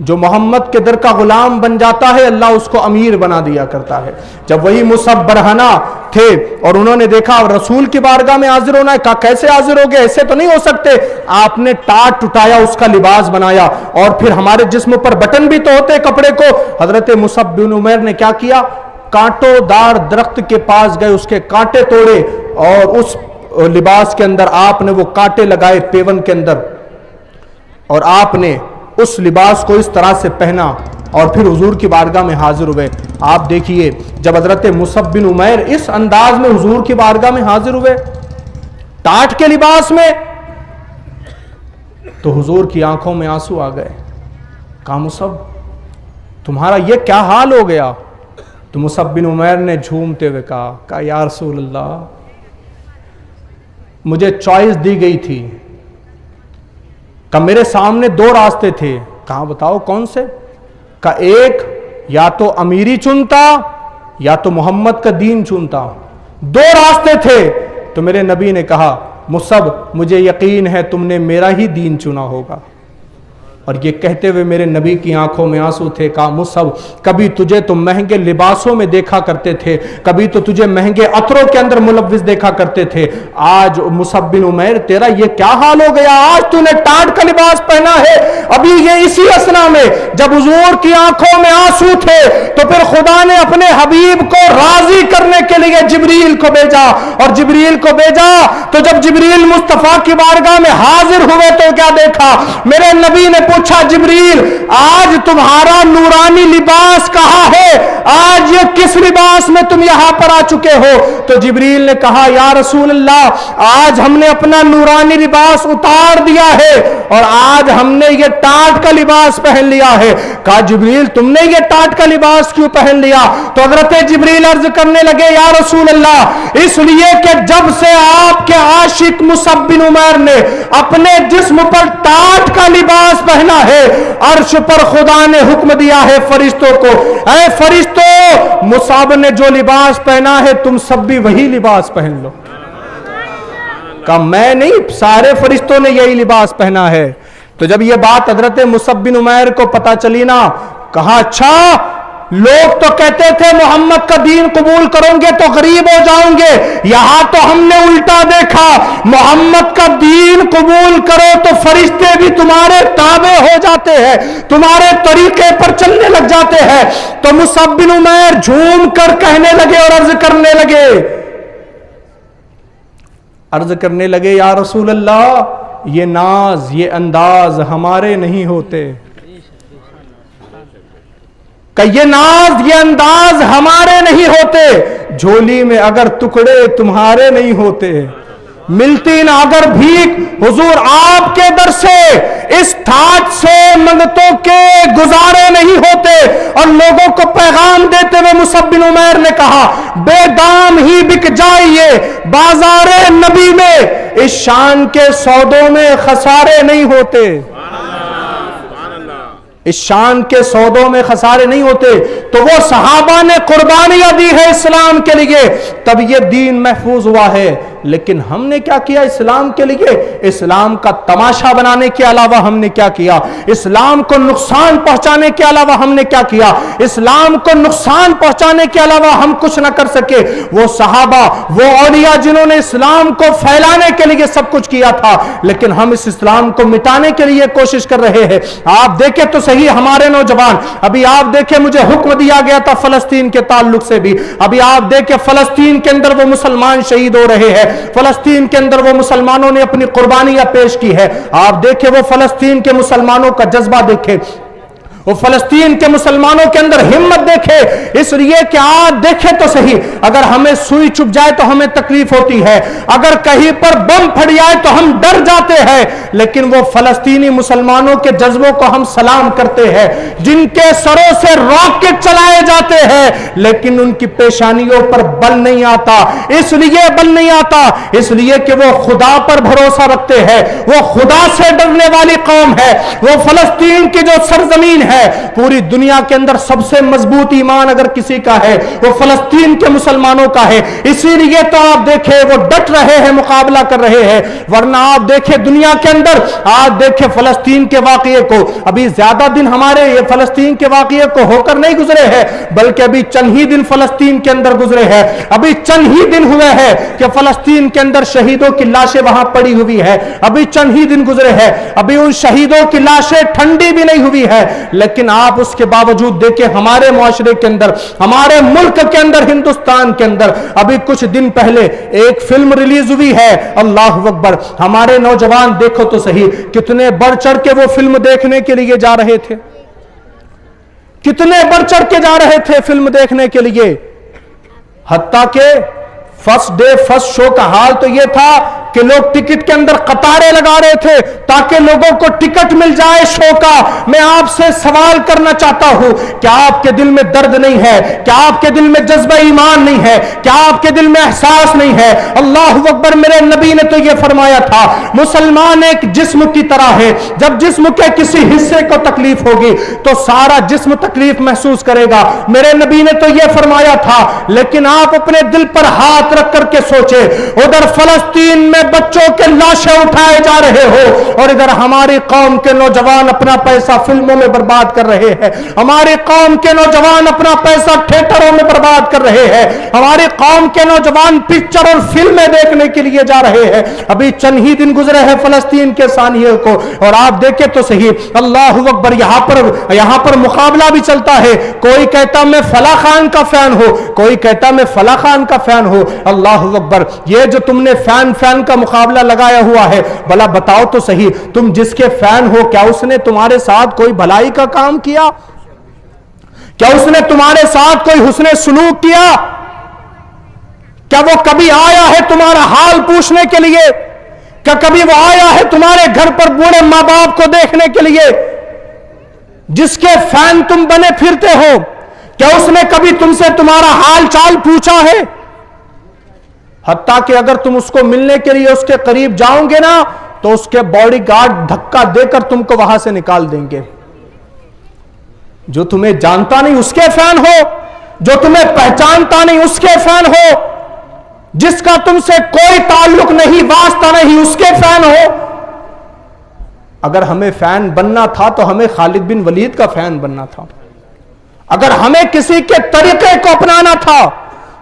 جو محمد کے در کا غلام بن جاتا ہے اللہ اس کو امیر بنا دیا کرتا ہے. جب وہی مصعب برہنہ تھے اور انہوں نے دیکھا رسول کی بارگاہ میں حاضر ہونا ہے, کہا کیسے حاضر ہو گئے, ایسے تو نہیں ہو سکتے. آپ نے ٹاٹ اٹھایا, اس کا لباس بنایا اور پھر ہمارے جسم پر بٹن بھی تو ہوتے کپڑے کو. حضرت مصعب بن عمیر نے کیا کیا, کانٹوں دار درخت کے پاس گئے, اس کے کانٹے توڑے اور اس لباس کے اندر آپ نے وہ کانٹے لگائے پیون کے اندر, اور آپ نے اس لباس کو اس طرح سے پہنا اور پھر حضور کی بارگاہ میں حاضر ہوئے. آپ دیکھیے جب حضرت مصعب بن عمیر اس انداز میں حضور کی بارگاہ میں حاضر ہوئے ٹاٹ کے لباس میں, تو حضور کی آنکھوں میں آنسو آ گئے. کہا مصعب تمہارا یہ کیا حال ہو گیا؟ تو مصعب بن عمیر نے جھومتے ہوئے کہا یا رسول اللہ مجھے چوائس دی گئی تھی, کہ میرے سامنے دو راستے تھے. کہا بتاؤ کون سے؟ کہ ایک یا تو امیری چنتا یا تو محمد کا دین چنتا, دو راستے تھے. تو میرے نبی نے کہا مصعب مجھے یقین ہے تم نے میرا ہی دین چنا ہوگا. اور یہ کہتے ہوئے میرے نبی کی آنکھوں میں آنسو تھے. کہا مصعب کبھی تجھے تو مہنگے لباسوں میں دیکھا کرتے تھے, کبھی تو تجھے مہنگے عطروں کے اندر ملوث دیکھا کرتے تھے, آج مصعب بن عمیر تیرا یہ کیا حال ہو گیا, آج تو نے ٹاٹ کا لباس پہنا ہے. ابھی یہ اسی اسنا میں جب حضور کی آنکھوں میں آنسو تھے تو پھر خدا نے اپنے حبیب کو راضی کرنے کے لیے جبریل کو بھیجا, اور جبریل کو بھیجا تو جب جبریل مصطفیٰ کی بارگاہ میں حاضر ہوئے تو کیا دیکھا, میرے نبی نے پوچھا جبریل آج تمہارا نورانی لباس کہاں ہے, آج یہ کس لباس میں تم یہاں پر آ چکے ہو؟ تو جبریل نے کہا یا رسول اللہ آج ہم نے اپنا نورانی لباس اتار دیا ہے اور آج ہم نے یہ ٹاٹ کا لباس پہن لیا ہے. کہا جبریل تم نے یہ ٹاٹ کا لباس کیوں پہن لیا؟ تو حضرت جبریل عرض کرنے لگے یا رسول اللہ اس لیے کہ جب سے آپ کے عاشق مصعب بن عمیر نے اپنے جسم پر ٹاٹ کا لباس پہنا ہے, عرش پر خدا نے حکم دیا ہے فرشتوں کو, اے فرشتوں مصعب نے جو لباس پہنا ہے تم سب بھی وہی لباس پہن لو. کہا میں نہیں, سارے فرشتوں نے یہی لباس پہنا ہے. تو جب یہ بات حضرت مصعب بن عمیر کو پتا چلی نا, کہا اچھا لوگ تو کہتے تھے محمد کا دین قبول کرو گے تو غریب ہو جاؤں گے، یہاں تو ہم نے الٹا دیکھا، محمد کا دین قبول کرو تو فرشتے بھی تمہارے تابع ہو جاتے ہیں، تمہارے طریقے پر چلنے لگ جاتے ہیں۔ تو مصعب بن عمیر جھوم کر کہنے لگے اور عرض کرنے لگے یا رسول اللہ، یہ ناز یہ انداز ہمارے نہیں ہوتے، کہ یہ ناز یہ انداز ہمارے نہیں ہوتے، جھولی میں اگر ٹکڑے تمہارے نہیں ہوتے، ملتی نہ اگر بھیک حضور آپ کے در سے، اس تھاٹ سے منگتوں کے گزارے نہیں ہوتے۔ اور لوگوں کو پیغام دیتے ہوئے مصعب بن عمیر نے کہا بے دام ہی بک جائیے بازار نبی میں، اس شان کے سودوں میں خسارے نہیں ہوتے، اس شان کے سودوں میں خسارے نہیں ہوتے۔ تو وہ صحابہ نے قربانیاں دی ہے اسلام کے لیے، تب یہ دین محفوظ ہوا ہے۔ لیکن ہم نے کیا کیا اسلام کے لیے؟ اسلام کا تماشا بنانے کے علاوہ ہم نے کیا کیا؟ اسلام کو نقصان پہنچانے کے علاوہ ہم نے کیا کیا؟ اسلام کو نقصان پہنچانے کے علاوہ ہم کچھ نہ کر سکے۔ وہ صحابہ، وہ اولیاء جنہوں نے اسلام کو پھیلانے کے لیے سب کچھ کیا تھا، لیکن ہم اس اسلام کو مٹانے کے لیے کوشش کر رہے ہیں۔ آپ دیکھیں تو صحیح ہمارے نوجوان، ابھی آپ دیکھیں مجھے حکم دیا گیا تھا فلسطین کے تعلق سے بھی، ابھی آپ دیکھیں فلسطین کے اندر وہ مسلمان شہید ہو رہے ہیں، فلسطین کے اندر وہ مسلمانوں نے اپنی قربانیاں پیش کی ہے۔ آپ دیکھیں وہ فلسطین کے مسلمانوں کا جذبہ دیکھیں، وہ فلسطین کے مسلمانوں کے اندر ہمت دیکھے، اس لیے کہ آج دیکھے تو صحیح، اگر ہمیں سوئی چپ جائے تو ہمیں تکلیف ہوتی ہے، اگر کہیں پر بم پھٹ جائے تو ہم ڈر جاتے ہیں، لیکن وہ فلسطینی مسلمانوں کے جذبوں کو ہم سلام کرتے ہیں، جن کے سروں سے راکٹ چلائے جاتے ہیں لیکن ان کی پیشانیوں پر بل نہیں آتا۔ اس لیے بل نہیں آتا اس لیے کہ وہ خدا پر بھروسہ رکھتے ہیں، وہ خدا سے ڈرنے والی قوم ہے۔ وہ فلسطین کی جو سرزمین ہے، پوری دنیا کے اندر سب سے مضبوط ایمان اگر کسی کا ہے وہ فلسطین کے مسلمانوں کا ہے، اسی لیے تو آپ دیکھیں وہ ڈٹ رہے ہیں، مقابلہ کر رہے ہیں۔ ورنہ آپ دیکھیں دنیا کے اندر، آج دیکھیں فلسطین کے واقعے کو، ابھی زیادہ دن ہمارے یہ فلسطین کے واقعے کو ہو کر نہیں گزرے ہیں، بلکہ ابھی چند ہی دن فلسطین کے اندر گزرے ہیں، ابھی چند ہی دن ہوئے ہیں کہ فلسطین کے اندر شہیدوں کی لاشیں وہاں پڑی ہوئی ہے، ابھی چند ہی دن گزرے ہیں، ابھی ان شہیدوں کی لاشیں ٹھنڈی بھی نہیں ہوئی ہے، لیکن آپ اس کے باوجود دیکھیں ہمارے معاشرے کے اندر، ہمارے ملک کے اندر، ہندوستان کے اندر ابھی کچھ دن پہلے ایک فلم ریلیز ہوئی ہے، اللہ اکبر، ہمارے نوجوان دیکھو تو صحیح کتنے بڑھ چڑھ کے وہ فلم دیکھنے کے لیے جا رہے تھے، کتنے بڑھ چڑھ کے جا رہے تھے فلم دیکھنے کے لیے، حتیٰ کہ فرسٹ ڈے فرسٹ شو کا حال تو یہ تھا کہ لوگ ٹکٹ کے اندر قطاریں لگا رہے تھے تاکہ لوگوں کو ٹکٹ مل جائے شو کا۔ میں آپ سے سوال کرنا چاہتا ہوں، کیا آپ کے دل میں درد نہیں ہے؟ کیا آپ کے دل میں جذبہ ایمان نہیں ہے؟ کیا آپ کے دل میں احساس نہیں ہے؟ اللہ اکبر، میرے نبی نے تو یہ فرمایا تھا مسلمان ایک جسم کی طرح ہے، جب جسم کے کسی حصے کو تکلیف ہوگی تو سارا جسم تکلیف محسوس کرے گا، میرے نبی نے تو یہ فرمایا تھا۔ لیکن آپ اپنے دل پر ہاتھ رکھ کر کے سوچے، ادھر فلسطین میں بچوں کے لاشیں اٹھائے جا رہے ہو اور ادھر ہماری قوم کے نوجوان اپنا پیسہ فلموں میں برباد کر رہے ہیں، ہماری قوم کے نوجوان اپنا پیسہ تھیٹروں میں برباد کر رہے ہیں، ہماری قوم کے نوجوان پکچر اور فلمیں دیکھنے کے لیے جا رہے ہیں۔ ابھی چند ہی دن گزرے ہیں فلسطین کے سانحے کو، اور آپ دیکھیں تو صحیح، اللہ اکبر، یہاں پر مقابلہ بھی چلتا ہے، کوئی کہتا میں فلاں خان کا فین ہوں، کوئی کہتا میں فلاں خان کا فین ہوں۔ اللہ اکبر، یہ جو تم نے فین کا مقابلہ لگایا ہوا ہے، بھلا بتاؤ تو صحیح، تم جس کے فین ہو کیا اس نے تمہارے ساتھ کوئی بھلائی کا کام کیا؟ کیا اس نے تمہارے ساتھ کوئی حسن سلوک کیا؟ کیا وہ کبھی آیا ہے تمہارا حال پوچھنے کے لیے؟ کیا کبھی وہ آیا ہے تمہارے گھر پر بوڑھے ماں باپ کو دیکھنے کے لیے؟ جس کے فین تم بنے پھرتے ہو، کیا اس نے کبھی تم سے تمہارا حال چال پوچھا ہے؟ حتیٰ کہ اگر تم اس کو ملنے کے لیے اس کے قریب جاؤ گے نا تو اس کے باڈی گارڈ دھکا دے کر تم کو وہاں سے نکال دیں گے۔ جو تمہیں جانتا نہیں اس کے فین ہو، جو تمہیں پہچانتا نہیں اس کے فین ہو، جس کا تم سے کوئی تعلق نہیں، واسطہ نہیں، اس کے فین ہو۔ اگر ہمیں فین بننا تھا تو ہمیں خالد بن ولید کا فین بننا تھا، اگر ہمیں کسی کے طریقے کو اپنانا تھا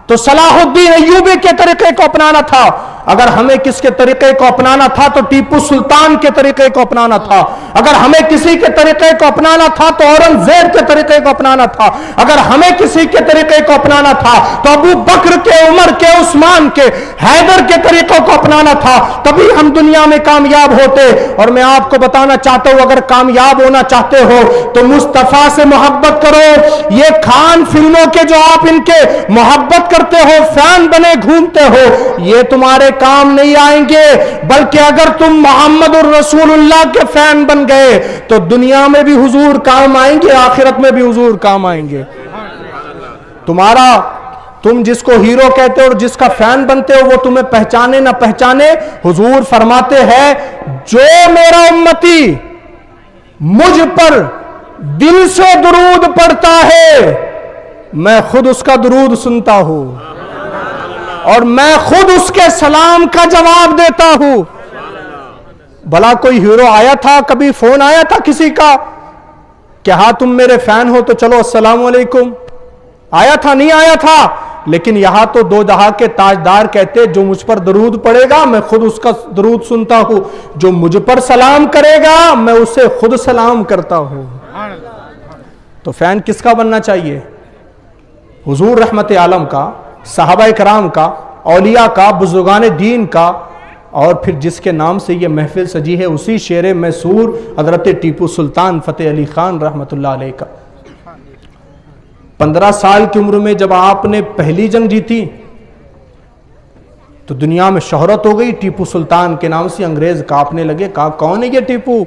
تو صلاح الدین ایوبی کے طریقے کو اپنانا تھا، اگر ہمیں کس کے طریقے کو اپنانا تھا تو ٹیپو سلطان کے طریقے کو اپنانا تھا، اگر ہمیں کسی کے طریقے کو اپنانا تھا تو اورنگزیب کے طریقے کو اپنانا تھا، اگر ہمیں کسی کے طریقے کو اپنانا تھا تو ابو بکر کے، عمر کے، عثمان کے، حیدر کے طریقوں کو اپنانا تھا، تبھی ہم دنیا میں کامیاب ہوتے۔ اور میں آپ کو بتانا چاہتا ہوں، اگر کامیاب ہونا چاہتے ہو تو مصطفیٰ سے محبت کرو۔ یہ خان فلموں کے جو آپ ان کے محبت کرتے ہو، فین بنے گھومتے ہو، یہ تمہارے کام نہیں آئیں گے، بلکہ اگر تم محمد الرسول اللہ کے فین بن گئے تو دنیا میں بھی حضور کام آئیں گے، آخرت میں بھی حضور کام آئیں گے۔ تم جس کو ہیرو کہتے ہو اور جس کا فین بنتے ہو، وہ تمہیں پہچانے نہ پہچانے، حضور فرماتے ہیں جو میرا امتی مجھ پر دل سے درود پڑھتا ہے میں خود اس کا درود سنتا ہوں اور میں خود اس کے سلام کا جواب دیتا ہوں۔ بھلا کوئی ہیرو آیا تھا، کبھی فون آیا تھا کسی کا کہ ہاں تم میرے فین ہو تو چلو السلام علیکم؟ آیا تھا؟ نہیں آیا تھا۔ لیکن یہاں تو دو جہاں کے تاجدار کہتے جو مجھ پر درود پڑے گا میں خود اس کا درود سنتا ہوں، جو مجھ پر سلام کرے گا میں اسے خود سلام کرتا ہوں۔ تو فین کس کا بننا چاہیے؟ حضور رحمت عالم کا، صحابہ کرام کا، اولیاء کا، بزرگان دین کا، اور پھر جس کے نام سے یہ محفل سجی ہے اسی شیر میسور حضرت ٹیپو سلطان فتح علی خان رحمت اللہ علیہ کا۔ 15 سال کی عمر میں جب آپ نے پہلی جنگ جیتی تو دنیا میں شہرت ہو گئی ٹیپو سلطان کے نام سے، انگریز کانپنے لگے، کہا کون ہے یہ ٹیپو؟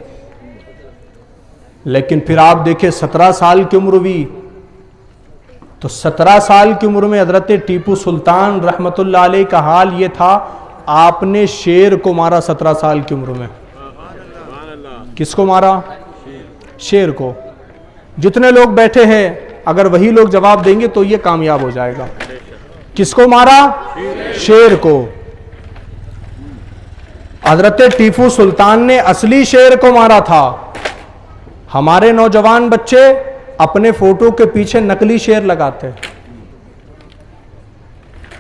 لیکن پھر آپ دیکھیں 17 سال کی عمر ہوئی تو 17 سال کی عمر میں حضرت ٹیپو سلطان رحمت اللہ علیہ کا حال یہ تھا، آپ نے شیر کو مارا 17 سال کی عمر میں۔ کس کو مارا؟ شیر کو۔ جتنے لوگ بیٹھے ہیں اگر وہی لوگ جواب دیں گے تو یہ کامیاب ہو جائے گا۔ کس کو مارا؟ شیر کو۔ حضرت ٹیپو سلطان نے اصلی شیر کو مارا تھا۔ ہمارے نوجوان بچے اپنے فوٹو کے پیچھے نقلی شیر لگاتے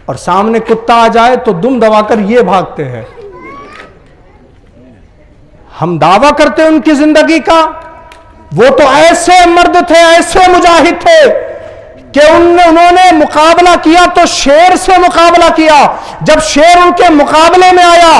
اور سامنے کتا آ جائے تو دم دبا کر یہ بھاگتے ہیں۔ ہم دعویٰ کرتے ان کی زندگی کا، وہ تو ایسے مرد تھے، ایسے مجاہد تھے کہ انہوں نے مقابلہ کیا تو شیر سے مقابلہ کیا۔ جب شیر ان کے مقابلے میں آیا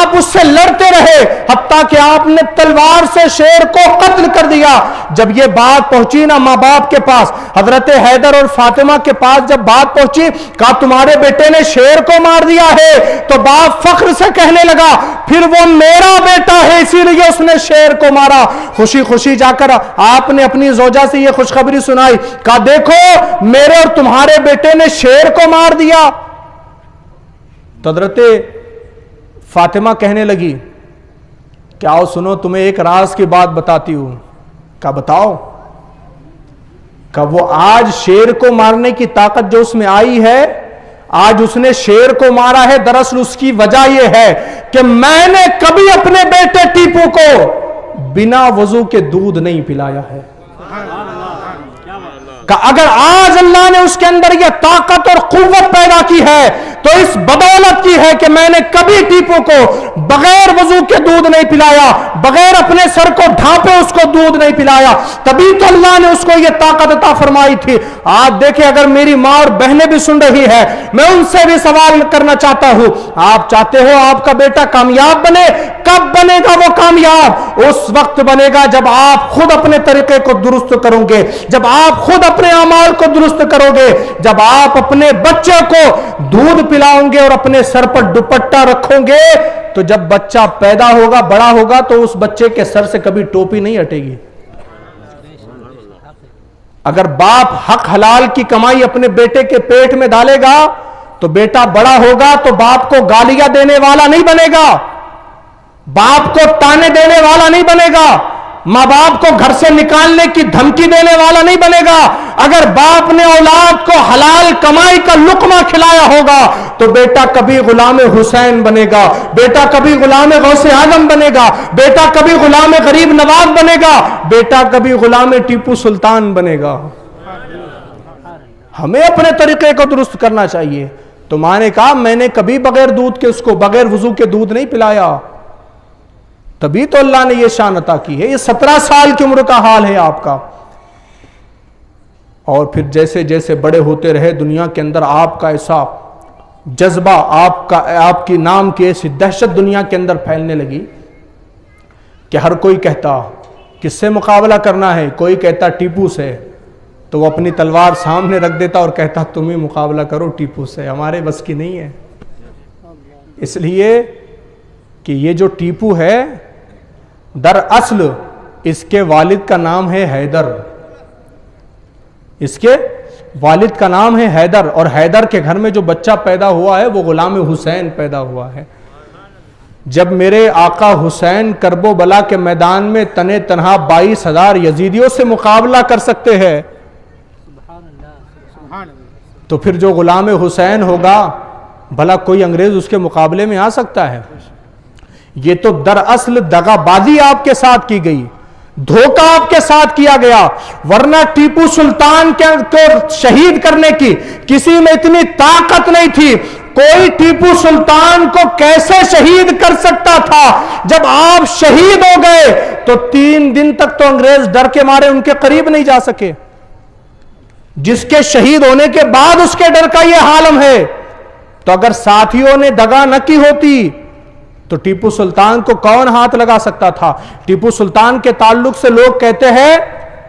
آپ اس سے لڑتے رہے، حتیٰ کہ آپ نے تلوار سے شیر کو قتل کر دیا۔ جب یہ بات پہنچی نا ماں باپ کے پاس، حضرت حیدر اور فاطمہ کے پاس جب بات پہنچی، کہا تمہارے بیٹے نے شیر کو مار دیا ہے، تو باپ فخر سے کہنے لگا پھر وہ میرا بیٹا ہے اسی لیے اس نے شیر کو مارا۔ خوشی خوشی جا کر آپ نے اپنی زوجہ سے یہ خوشخبری سنائی، کہا دیکھو میرے اور تمہارے بیٹے نے شیر کو مار دیا۔ تو حضرت فاطمہ کہنے لگی کہ آؤ سنو تمہیں ایک راز کی بات بتاتی ہوں۔ کہا بتاؤ۔ کہا وہ آج شیر کو مارنے کی طاقت جو اس میں آئی ہے، آج اس نے شیر کو مارا ہے، دراصل اس کی وجہ یہ ہے کہ میں نے کبھی اپنے بیٹے ٹیپو کو بنا وضو کے دودھ نہیں پلایا ہے۔ کہ اگر آج اللہ نے اس کے اندر یہ طاقت اور قوت پیدا کی ہے تو اس بدولت کی ہے کہ میں نے کبھی ٹیپو کو بغیر وضو کے دودھ نہیں پلایا، بغیر اپنے سر کو ڈھانپے اس کو دودھ نہیں پلایا، تبھی تو اللہ نے اس کو یہ طاقت عطا فرمائی تھی۔ آپ دیکھیں اگر میری ماں اور بہنیں بھی سن رہی ہے، میں ان سے بھی سوال کرنا چاہتا ہوں، آپ چاہتے ہو آپ کا بیٹا کامیاب بنے؟ کب بنے گا وہ کامیاب؟ اس وقت بنے گا جب آپ خود اپنے طریقے کو درست کرو گے، جب آپ خود اپنے اعمال کو درست کرو گے، جب آپ اپنے بچے کو دودھ پلاؤں گے اور اپنے سر پر دوپٹہ رکھو گے، تو جب بچہ پیدا ہوگا بڑا ہوگا تو اس بچے کے سر سے کبھی ٹوپی نہیں ہٹے گی۔ اگر باپ حق حلال کی کمائی اپنے بیٹے کے پیٹ میں ڈالے گا تو بیٹا بڑا ہوگا تو باپ کو گالیاں دینے والا نہیں بنے گا، باپ کو تانے دینے والا نہیں بنے گا، ماں باپ کو گھر سے نکالنے کی دھمکی دینے والا نہیں بنے گا۔ اگر باپ نے اولاد کو حلال کمائی کا لقمہ کھلایا ہوگا تو بیٹا کبھی غلام حسین بنے گا، بیٹا کبھی غلام غوث اعظم بنے گا، بیٹا کبھی غلام غریب نواز بنے گا، بیٹا کبھی غلام ٹیپو سلطان بنے گا۔ ہمیں اپنے طریقے کو درست کرنا چاہیے. تو ماں نے کہا میں نے کبھی بغیر دودھ کے اس کو بغیر وضو کے دودھ نہیں پلایا, تبھی تو اللہ نے یہ شان عطا کی ہے. یہ 17 سال کی عمر کا حال ہے آپ کا. اور پھر جیسے جیسے بڑے ہوتے رہے دنیا کے اندر آپ کا ایسا جذبہ, آپ کی نام کی ایسی دہشت دنیا کے اندر پھیلنے لگی کہ ہر کوئی کہتا کس سے مقابلہ کرنا ہے, کوئی کہتا ٹیپو سے, تو وہ اپنی تلوار سامنے رکھ دیتا اور کہتا تم ہی مقابلہ کرو ٹیپو سے, ہمارے بس کی نہیں ہے. اس لیے کہ یہ جو ٹیپو ہے دراصل اس کے والد کا نام ہے حیدر, اس کے والد کا نام ہے حیدر, اور حیدر کے گھر میں جو بچہ پیدا ہوا ہے وہ غلام حسین پیدا ہوا ہے. جب میرے آقا حسین کرب و بلا کے میدان میں تنے تنہا 22,000 یزیدیوں سے مقابلہ کر سکتے ہیں, تو پھر جو غلام حسین ہوگا بھلا کوئی انگریز اس کے مقابلے میں آ سکتا ہے؟ یہ تو دراصل دغا بازی آپ کے ساتھ کی گئی, دھوکہ آپ کے ساتھ کیا گیا. ورنہ ٹیپو سلطان کو شہید کرنے کی کسی میں اتنی طاقت نہیں تھی. کوئی ٹیپو سلطان کو کیسے شہید کر سکتا تھا؟ جب آپ شہید ہو گئے تو 3 دن تک تو انگریز ڈر کے مارے ان کے قریب نہیں جا سکے. جس کے شہید ہونے کے بعد اس کے ڈر کا یہ عالم ہے. تو اگر ساتھیوں نے دغا نہ کی ہوتی تو ٹیپو سلطان کو کون ہاتھ لگا سکتا تھا؟ ٹیپو سلطان کے تعلق سے لوگ کہتے ہیں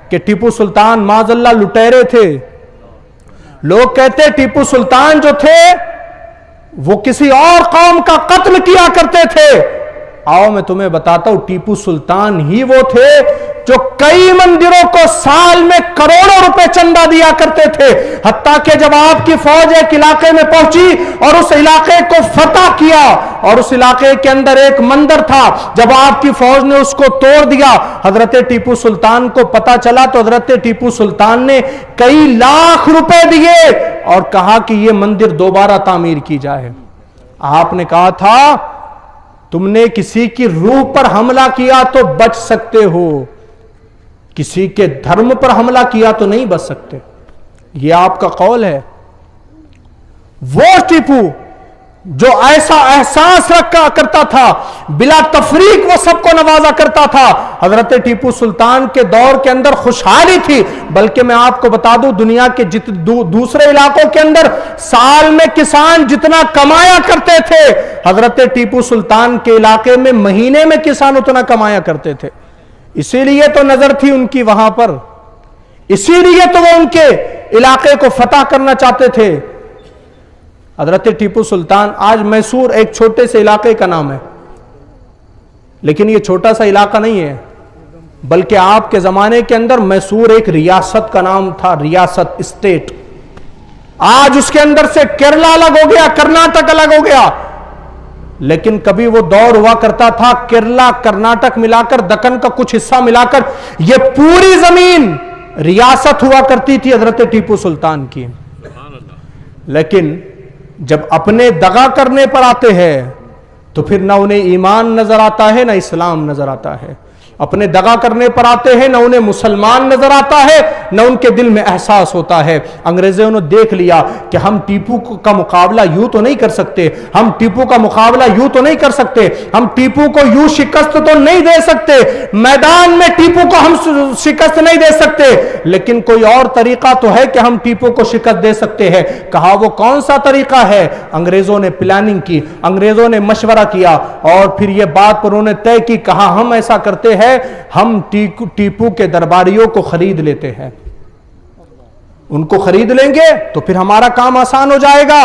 کہ ٹیپو سلطان معاذ اللہ لٹیرے تھے. لوگ کہتے ہیں ٹیپو سلطان جو تھے وہ کسی اور قوم کا قتل کیا کرتے تھے. آؤ میں تمہیں بتاتا ہوں, ٹیپو سلطان ہی وہ تھے جو کئی مندروں کو سال میں کروڑوں روپے چندہ دیا کرتے تھے. حتیٰ کہ جب آپ کی فوج ایک علاقے میں پہنچی اور اس علاقے کو فتح کیا, اور اس علاقے کے اندر ایک مندر تھا, جب آپ کی فوج نے اس کو توڑ دیا, حضرت ٹیپو سلطان کو پتا چلا تو حضرت ٹیپو سلطان نے کئی لاکھ روپے دیے اور کہا کہ یہ مندر دوبارہ تعمیر کی جائے. آپ نے کہا تھا تم نے کسی کی روح پر حملہ کیا تو بچ سکتے ہو, کسی کے دھرم پر حملہ کیا تو نہیں بچ سکتے. یہ آپ کا قول ہے. وہ ٹیپو جو ایسا احساس رکھا کرتا تھا, بلا تفریق وہ سب کو نوازا کرتا تھا. حضرت ٹیپو سلطان کے دور کے اندر خوشحالی تھی. بلکہ میں آپ کو بتا دوں دنیا کے دوسرے علاقوں کے اندر سال میں کسان جتنا کمایا کرتے تھے, حضرت ٹیپو سلطان کے علاقے میں مہینے میں کسان اتنا کمایا کرتے تھے. اسی لیے تو نظر تھی ان کی وہاں پر, اسی لیے تو وہ ان کے علاقے کو فتح کرنا چاہتے تھے. حضرت ٹیپو سلطان, آج میسور ایک چھوٹے سے علاقے کا نام ہے, لیکن یہ چھوٹا سا علاقہ نہیں ہے, بلکہ آپ کے زمانے کے اندر میسور ایک ریاست کا نام تھا, ریاست, اسٹیٹ. آج اس کے اندر سے کیرلا الگ ہو گیا, کرناٹک الگ ہو گیا, لیکن کبھی وہ دور ہوا کرتا تھا کیرلا کرناٹک ملا کر, دکن کا کچھ حصہ ملا کر یہ پوری زمین ریاست ہوا کرتی تھی حضرت ٹیپو سلطان کی. لیکن جب اپنے دغا کرنے پر آتے ہیں تو پھر نہ انہیں ایمان نظر آتا ہے نہ اسلام نظر آتا ہے. اپنے دغا کرنے پر آتے ہیں نہ انہیں مسلمان نظر آتا ہے نہ ان کے دل میں احساس ہوتا ہے. انگریزوں نے دیکھ لیا کہ ہم ٹیپو کا مقابلہ یوں تو نہیں کر سکتے, ہم ٹیپو کا مقابلہ یوں تو نہیں کر سکتے, ہم ٹیپو کو یوں شکست تو نہیں دے سکتے, میدان میں ٹیپو کو ہم شکست نہیں دے سکتے, لیکن کوئی اور طریقہ تو ہے کہ ہم ٹیپو کو شکست دے سکتے ہیں. کہا وہ کون سا طریقہ ہے؟ انگریزوں نے پلاننگ کی, انگریزوں نے مشورہ کیا اور پھر یہ بات پر انہوں نے طے کی. کہا ہم ایسا کرتے ہیں, ہم ٹیپو کے درباریوں کو خرید لیتے ہیں, ان کو خرید لیں گے تو پھر ہمارا کام آسان ہو جائے گا.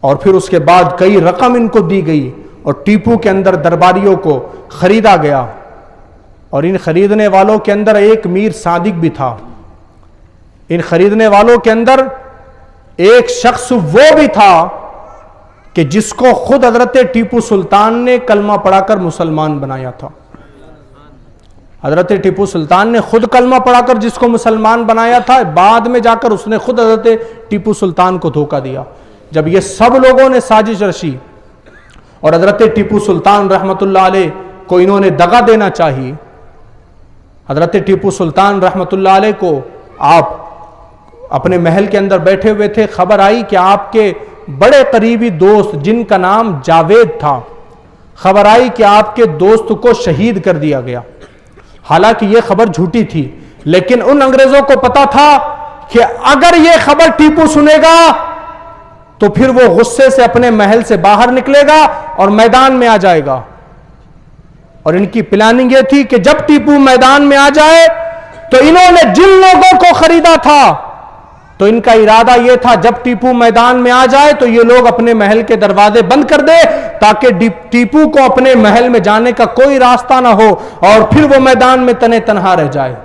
اور پھر اس کے بعد کئی رقم ان کو دی گئی اور ٹیپو کے اندر درباریوں کو خریدا گیا. اور ان خریدنے والوں کے اندر ایک میر صادق بھی تھا. ان خریدنے والوں کے اندر ایک شخص وہ بھی تھا کہ جس کو خود حضرت ٹیپو سلطان نے کلمہ پڑھا کر مسلمان بنایا تھا. حضرت ٹیپو سلطان نے خود کلمہ پڑھا کر جس کو مسلمان بنایا تھا, بعد میں جا کر اس نے خود حضرت ٹیپو سلطان کو دھوکہ دیا. جب یہ سب لوگوں نے سازش رچی اور حضرت ٹیپو سلطان رحمت اللہ علیہ کو انہوں نے دغا دینا چاہی, حضرت ٹیپو سلطان رحمت اللہ علیہ کو آپ اپنے محل کے اندر بیٹھے ہوئے تھے، خبر آئی کہ آپ کے بڑے قریبی دوست جن کا نام جاوید تھا، خبر آئی کہ آپ کے دوست کو شہید کر دیا گیا۔ حالانکہ یہ خبر جھوٹی تھی، لیکن ان انگریزوں کو پتا تھا کہ اگر یہ خبر ٹیپو سنے گا تو پھر وہ غصے سے اپنے محل سے باہر نکلے گا اور میدان میں آ جائے گا۔ اور ان کی پلاننگ یہ تھی کہ جب ٹیپو میدان میں آ جائے تو انہوں نے جن لوگوں کو خریدا تھا، تو ان کا ارادہ یہ تھا جب ٹیپو میدان میں آ جائے تو یہ لوگ اپنے محل کے دروازے بند کر دے تاکہ ٹیپو کو اپنے محل میں جانے کا کوئی راستہ نہ ہو اور پھر وہ میدان میں تنے تنہا رہ جائے۔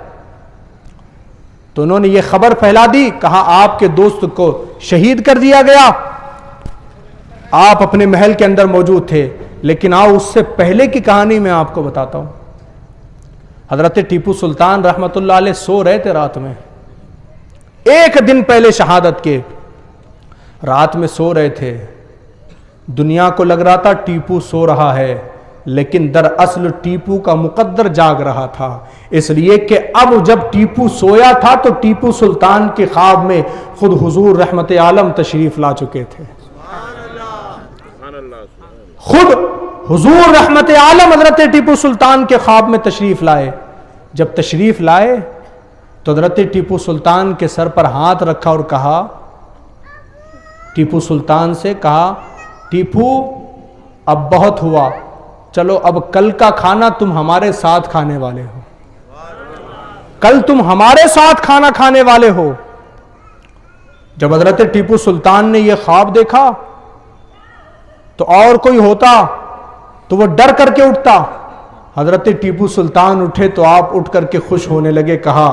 تو انہوں نے یہ خبر پھیلا دی، کہا آپ کے دوست کو شہید کر دیا گیا، آپ اپنے محل کے اندر موجود تھے۔ لیکن آؤ اس سے پہلے کی کہانی میں آپ کو بتاتا ہوں۔ حضرت ٹیپو سلطان رحمت اللہ علیہ سو رہے تھے رات میں، ایک دن پہلے شہادت کے رات میں سو رہے تھے۔ دنیا کو لگ رہا تھا ٹیپو سو رہا ہے، لیکن دراصل ٹیپو کا مقدر جاگ رہا تھا، اس لیے کہ اب جب ٹیپو سویا تھا تو ٹیپو سلطان کے خواب میں خود حضور رحمت عالم تشریف لا چکے تھے۔ خود حضور رحمت عالم حضرت ٹیپو سلطان کے خواب میں تشریف لائے۔ جب تشریف لائے تو حضرت ٹیپو سلطان کے سر پر ہاتھ رکھا اور کہا، ٹیپو سلطان سے کہا، ٹیپو اب بہت ہوا، چلو اب کل کا کھانا تم ہمارے ساتھ کھانے والے ہو، کل تم ہمارے ساتھ کھانا کھانے والے ہو۔ جب حضرت ٹیپو سلطان نے یہ خواب دیکھا تو اور کوئی ہوتا تو وہ ڈر کر کے اٹھتا۔ حضرت ٹیپو سلطان اٹھے تو آپ اٹھ کر کے خوش ہونے لگے، کہا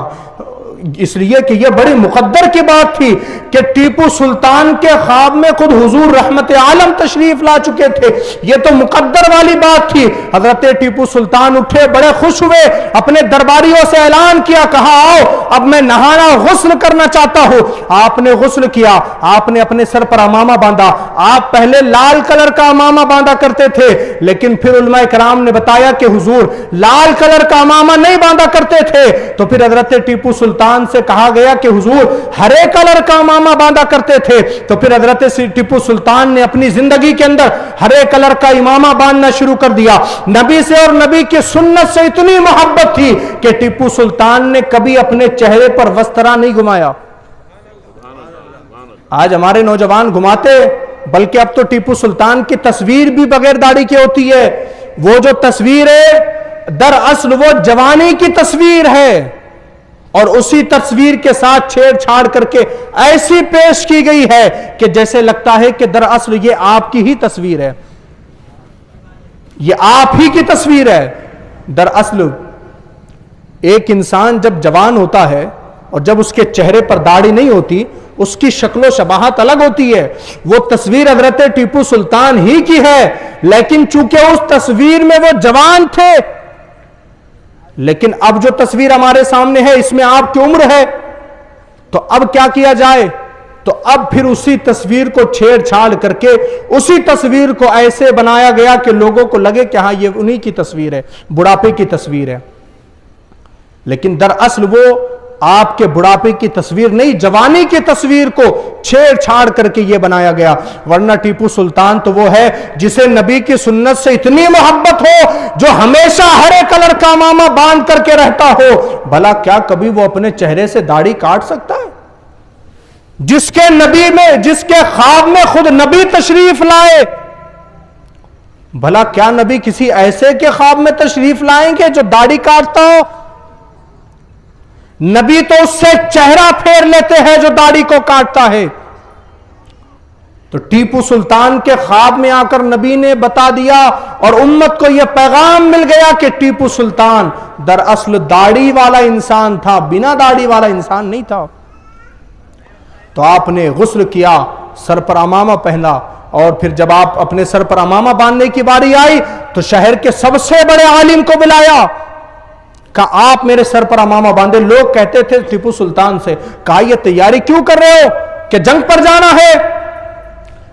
اس لیے کہ یہ بڑی مقدر کی بات تھی کہ ٹیپو سلطان کے خواب میں خود حضور رحمت عالم تشریف لا چکے تھے، یہ تو مقدر والی بات تھی۔ حضرت ٹیپو سلطان اٹھے، بڑے خوش ہوئے، اپنے درباریوں سے اعلان کیا، کہا آؤ اب میں نہانا غسل کرنا چاہتا ہوں۔ آپ نے غسل کیا، آپ نے اپنے سر پر امامہ باندھا۔ آپ پہلے لال کلر کا امامہ باندھا کرتے تھے، لیکن پھر علماء کرام نے بتایا کہ حضور لال کلر کا امامہ نہیں باندھا کرتے تھے، تو پھر حضرت ٹیپو سلطان سے کہا گیا کہ حضور ہرے کلر کا امامہ باندھا کرتے تھے، تو پھر حضرت ٹیپو سلطان نے اپنی زندگی کے اندر ہرے کلر کا امامہ باندھنا شروع کر دیا۔ نبی سے اور نبی کی سنت سے اتنی محبت تھی کہ ٹیپو سلطان نے کبھی اپنے چہرے پر وسترا نہیں گھمایا۔ آج ہمارے نوجوان گھماتے، بلکہ اب تو ٹیپو سلطان کی تصویر بھی بغیر داڑھی کے ہوتی ہے۔ وہ جو تصویر ہے دراصل وہ جوانی کی تصویر ہے، اور اسی تصویر کے ساتھ چھیڑ چھاڑ کر کے ایسی پیش کی گئی ہے کہ جیسے لگتا ہے کہ دراصل یہ آپ کی ہی تصویر ہے، یہ آپ ہی کی تصویر ہے۔ دراصل ایک انسان جب جوان ہوتا ہے اور جب اس کے چہرے پر داڑھی نہیں ہوتی، اس کی شکل و شباہت الگ ہوتی ہے۔ وہ تصویر حضرت ٹیپو سلطان ہی کی ہے، لیکن چونکہ اس تصویر میں وہ جوان تھے، لیکن اب جو تصویر ہمارے سامنے ہے اس میں آپ کی عمر ہے، تو اب کیا کیا جائے؟ تو اب پھر اسی تصویر کو چھیڑ چھاڑ کر کے اسی تصویر کو ایسے بنایا گیا کہ لوگوں کو لگے کہ ہاں یہ انہی کی تصویر ہے، بڑھاپے کی تصویر ہے، لیکن دراصل وہ آپ کے بڑھاپے کی تصویر نہیں، جوانی کی تصویر کو چھیڑ چھاڑ کر کے یہ بنایا گیا۔ ورنہ ٹیپو سلطان تو وہ ہے جسے نبی کی سنت سے اتنی محبت ہو، جو ہمیشہ ہرے کلر کا امامہ باندھ کر کے رہتا ہو، بھلا کیا کبھی وہ اپنے چہرے سے داڑھی کاٹ سکتا ہے؟ جس کے نبی میں، جس کے خواب میں خود نبی تشریف لائے، بھلا کیا نبی کسی ایسے کے خواب میں تشریف لائیں گے جو داڑھی کاٹتا ہو؟ نبی تو اس سے چہرہ پھیر لیتے ہیں جو داڑھی کو کاٹتا ہے۔ تو ٹیپو سلطان کے خواب میں آ کر نبی نے بتا دیا اور امت کو یہ پیغام مل گیا کہ ٹیپو سلطان دراصل داڑھی والا انسان تھا، بنا داڑھی والا انسان نہیں تھا۔ تو آپ نے غسل کیا، سر پر امامہ پہنا، اور پھر جب آپ اپنے سر پر امامہ باندھنے کی باری آئی تو شہر کے سب سے بڑے عالم کو بلایا، کہا آپ میرے سر پر امامہ باندھے۔ لوگ کہتے تھے ٹیپو سلطان سے، کہا یہ تیاری کیوں کر رہے ہو کہ جنگ پر جانا ہے؟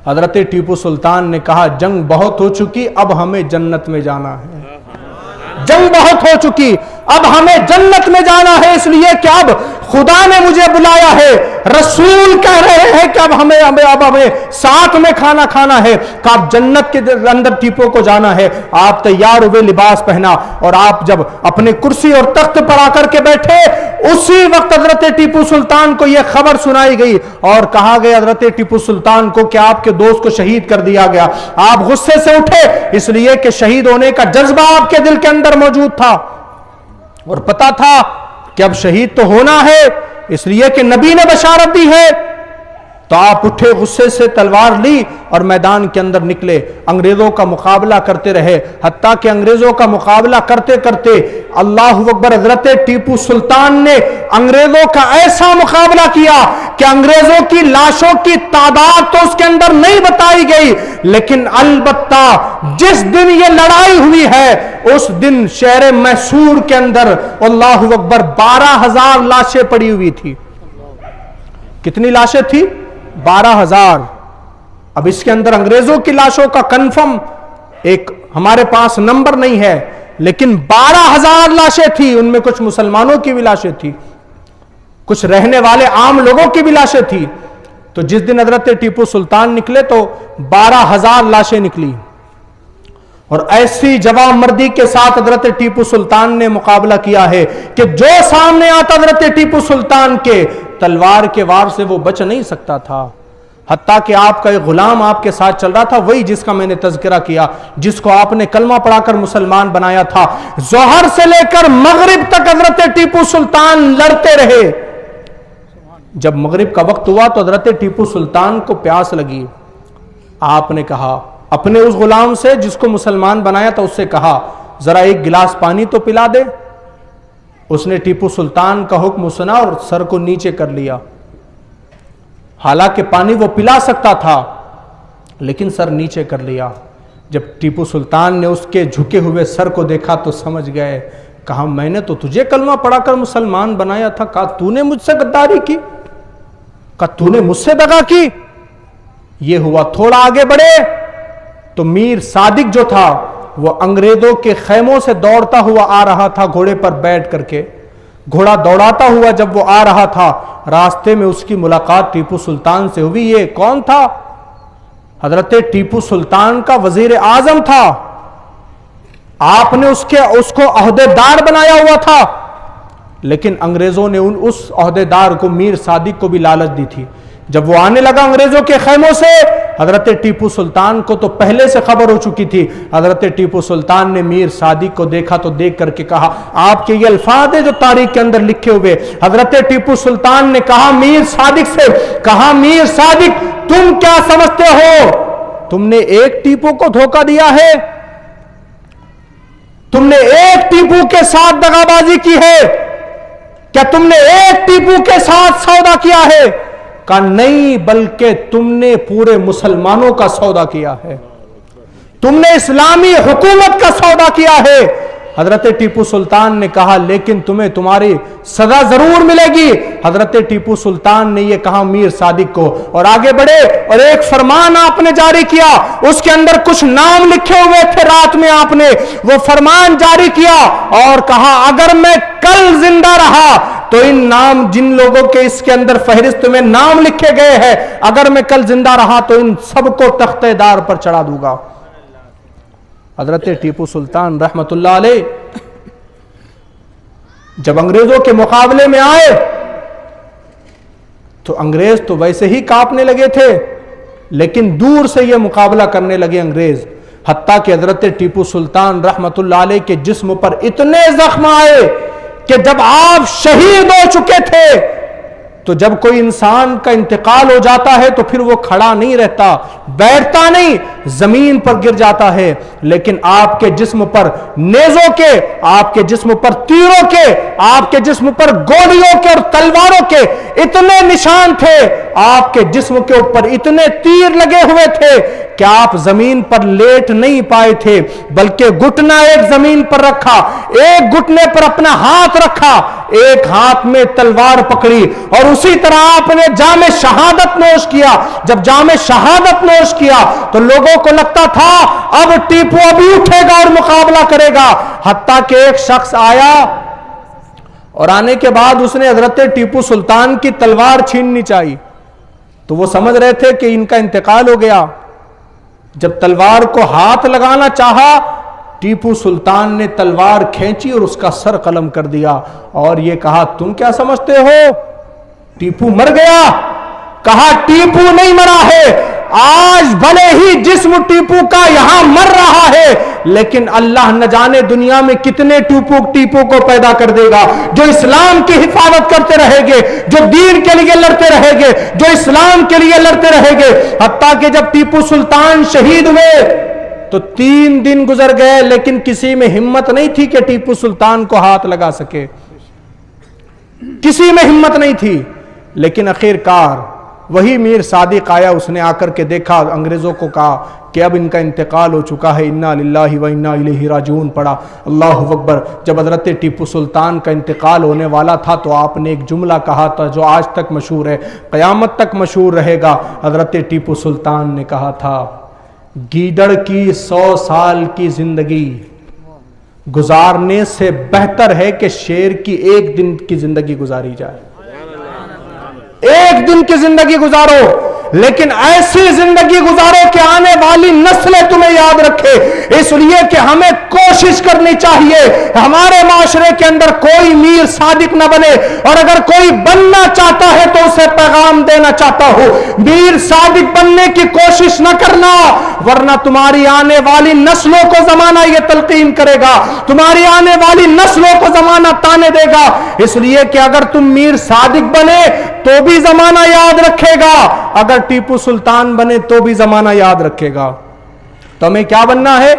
حضرت ٹیپو سلطان نے کہا جنگ بہت ہو چکی، اب ہمیں جنت میں جانا ہے۔ جنگ بہت ہو چکی، اب ہمیں جنت میں جانا ہے، اس لیے کہ اب خدا نے مجھے بلایا ہے، رسول کہہ رہے ہیں کہ اب ہمیں ساتھ میں کھانا کھانا ہے، کہ اب جنت کے اندر ٹیپو کو جانا ہے۔ آپ تیار ہوئے، لباس پہنا، اور آپ جب اپنے کرسی اور تخت پر آ کر کے بیٹھے، اسی وقت حضرت ٹیپو سلطان کو یہ خبر سنائی گئی اور کہا گیا حضرت ٹیپو سلطان کو کہ آپ کے دوست کو شہید کر دیا گیا۔ آپ غصے سے اٹھے، اس لیے کہ شہید ہونے کا جذبہ آپ کے دل کے اندر موجود تھا، اور پتا تھا کہ اب شہید تو ہونا ہے، اس لیے کہ نبی نے بشارت دی ہے۔ تو آپ اٹھے، غصے سے تلوار لی اور میدان کے اندر نکلے، انگریزوں کا مقابلہ کرتے رہے، حتیٰ کہ انگریزوں کا مقابلہ کرتے کرتے اللہ اکبر، حضرت ٹیپو سلطان نے انگریزوں کا ایسا مقابلہ کیا کہ انگریزوں کی لاشوں کی تعداد تو اس کے اندر نہیں بتائی گئی، لیکن البتہ جس دن یہ لڑائی ہوئی ہے اس دن شہر میسور کے اندر اللہ اکبر 12,000 لاشیں پڑی ہوئی تھی۔ کتنی لاشیں تھی؟ 12,000۔ اب اس کے اندر انگریزوں کی لاشوں کا کنفرم ایک ہمارے پاس نمبر نہیں ہے، لیکن 12,000 لاشیں تھی، ان میں کچھ مسلمانوں کی بھی لاشیں تھی، کچھ رہنے والے عام لوگوں کی بھی لاشیں تھی۔ تو جس دن حضرت ٹیپو سلطان نکلے تو 12,000 لاشیں نکلی، اور ایسی جوان مردی کے ساتھ حضرت ٹیپو سلطان نے مقابلہ کیا ہے کہ جو سامنے آتا حضرت ٹیپو سلطان کے تلوار کے وار سے وہ بچ نہیں سکتا تھا۔ حتیٰ کہ آپ کا ایک غلام آپ کے ساتھ چل رہا تھا، وہی جس کا میں نے تذکرہ کیا، جس کو آپ نے کلمہ پڑھا کر مسلمان بنایا تھا، ظہر سے لے کر مغرب تک حضرت ٹیپو سلطان لڑتے رہے۔ جب مغرب کا وقت ہوا تو حضرت ٹیپو سلطان کو پیاس لگی، آپ نے کہا اپنے اس غلام سے جس کو مسلمان بنایا تھا، اس سے کہا ذرا ایک گلاس پانی تو پلا دے۔ اس نے ٹیپو سلطان کا حکم سنا اور سر کو نیچے کر لیا، حالانکہ پانی وہ پلا سکتا تھا لیکن سر نیچے کر لیا۔ جب ٹیپو سلطان نے اس کے جھکے ہوئے سر کو دیکھا تو سمجھ گئے، کہا میں نے تو تجھے کلمہ پڑھا کر مسلمان بنایا تھا، کہا تو نے مجھ سے غداری کی، کہا تو نے مجھ سے دغا کی۔ یہ ہوا، تھوڑا آگے بڑھے تو میر صادق جو تھا وہ انگریزوں کے خیموں سے دوڑتا ہوا آ رہا تھا، گھوڑے پر بیٹھ کر کے، گھوڑا دوڑاتا ہوا جب وہ آ رہا تھا، راستے میں اس کی ملاقات ٹیپو سلطان سے ہوئی۔ یہ کون تھا؟ حضرت ٹیپو سلطان کا وزیر اعظم تھا، آپ نے اس کو عہدیدار بنایا ہوا تھا، لیکن انگریزوں نے اس عہدیدار کو میر صادق کو بھی لالچ دی تھی۔ جب وہ آنے لگا انگریزوں کے خیموں سے، حضرت ٹیپو سلطان کو تو پہلے سے خبر ہو چکی تھی۔ حضرت ٹیپو سلطان نے میر صادق کو دیکھا تو دیکھ کر کے کہا، آپ کے یہ الفاظ ہیں جو تاریخ کے اندر لکھے ہوئے، حضرت ٹیپو سلطان نے کہا میر صادق سے، کہا میر صادق تم کیا سمجھتے ہو، تم نے ایک ٹیپو کو دھوکہ دیا ہے، تم نے ایک ٹیپو کے ساتھ دغا بازی کی ہے، کیا تم نے ایک ٹیپو کے ساتھ سودا کیا ہے؟ کہا نہیں، بلکہ تم نے پورے مسلمانوں کا سودا کیا ہے، تم نے اسلامی حکومت کا سودا کیا ہے۔ حضرت ٹیپو سلطان نے کہا لیکن تمہیں تمہاری سزا ضرور ملے گی۔ حضرت ٹیپو سلطان نے یہ کہا میر صادق کو، اور آگے بڑھے اور ایک فرمان آپ نے جاری کیا، اس کے اندر کچھ نام لکھے ہوئے تھے، رات میں آپ نے وہ فرمان جاری کیا اور کہا اگر میں کل زندہ رہا تو ان نام جن لوگوں کے اس کے اندر فہرست میں نام لکھے گئے ہیں، اگر میں کل زندہ رہا تو ان سب کو تختہ دار پر چڑھا دوں گا۔ حضرت ٹیپو سلطان رحمت اللہ علیہ جب انگریزوں کے مقابلے میں آئے تو انگریز تو ویسے ہی کانپنے لگے تھے، لیکن دور سے یہ مقابلہ کرنے لگے انگریز، حتیٰ کہ حضرت ٹیپو سلطان رحمت اللہ علیہ کے جسم پر اتنے زخم آئے کہ جب آپ شہید ہو چکے تھے تو جب کوئی انسان کا انتقال ہو جاتا ہے تو پھر وہ کھڑا نہیں رہتا، بیٹھتا نہیں، زمین پر گر جاتا ہے، لیکن آپ کے جسم پر نیزوں کے، آپ کے جسم پر تیروں کے، آپ کے جسم پر گولیوں کے اور تلواروں کے اتنے نشان تھے، آپ کے جسم کے اوپر اتنے تیر لگے ہوئے تھے کہ آپ زمین پر لیٹ نہیں پائے تھے، بلکہ گھٹنا ایک زمین پر رکھا، ایک گھٹنے پر اپنا ہاتھ رکھا، ایک ہاتھ میں تلوار پکڑی، اور اسی طرح آپ نے جام شہادت نوش کیا۔ جب جام شہادت نوش کیا تو لوگوں کو لگتا تھا اب ٹیپو ابھی اٹھے گا اور مقابلہ کرے گا، حتیٰ کہ ایک شخص آیا اور آنے کے بعد اس نے حضرت ٹیپو سلطان کی تلوار چھیننی چاہی، تو وہ سمجھ رہے تھے کہ ان کا انتقال ہو گیا۔ جب تلوار کو ہاتھ لگانا چاہا، ٹیپو سلطان نے تلوار کھینچی اور اس کا سر قلم کر دیا اور یہ کہا تم کیا سمجھتے ہو ٹیپو مر گیا؟ کہا ٹیپو نہیں مرا ہے، آج بھلے ہی جسم ٹیپو کا یہاں مر رہا ہے، لیکن اللہ نہ جانے دنیا میں کتنے ٹیپو کو پیدا کر دے گا جو اسلام کی حفاظت کرتے رہیں گے، جو دین کے لیے لڑتے رہیں گے، جو اسلام کے لیے لڑتے رہیں گے۔ حتیٰ کہ جب ٹیپو سلطان شہید ہوئے تو 3 دن گزر گئے، لیکن کسی میں ہمت نہیں تھی کہ ٹیپو سلطان کو ہاتھ لگا سکے، کسی میں ہمت نہیں تھی۔ لیکن آخر کار وہی میر صادق آیا، اس نے آ کر کے دیکھا، انگریزوں کو کہا کہ اب ان کا انتقال ہو چکا ہے، انا للہ و انا الیہ راجعون پڑھا، اللہ اکبر۔ جب حضرت ٹیپو سلطان کا انتقال ہونے والا تھا تو آپ نے ایک جملہ کہا تھا جو آج تک مشہور ہے، قیامت تک مشہور رہے گا۔ حضرت ٹیپو سلطان نے کہا تھا گیدڑ کی 100 سال کی زندگی گزارنے سے بہتر ہے کہ شیر کی 1 دن کی زندگی گزاری جائے۔ 1 دن کی زندگی گزارو، لیکن ایسی زندگی گزارو کہ آنے والی نسلیں تمہیں یاد رکھے۔ اس لیے کہ ہمیں کوشش کرنی چاہیے ہمارے معاشرے کے اندر کوئی میر صادق نہ بنے، اور اگر کوئی بننا چاہتا ہے تو اسے پیغام دینا چاہتا ہوں، میر صادق بننے کی کوشش نہ کرنا، ورنہ تمہاری آنے والی نسلوں کو زمانہ یہ تلقین کرے گا، تمہاری آنے والی نسلوں کو زمانہ تانے دے گا۔ اس لیے کہ اگر تم میر صادق بنے تو بھی زمانہ یاد رکھے گا، اگر ٹیپو سلطان بنے تو بھی زمانہ یاد رکھے گا۔ تو ہمیں کیا بننا ہے؟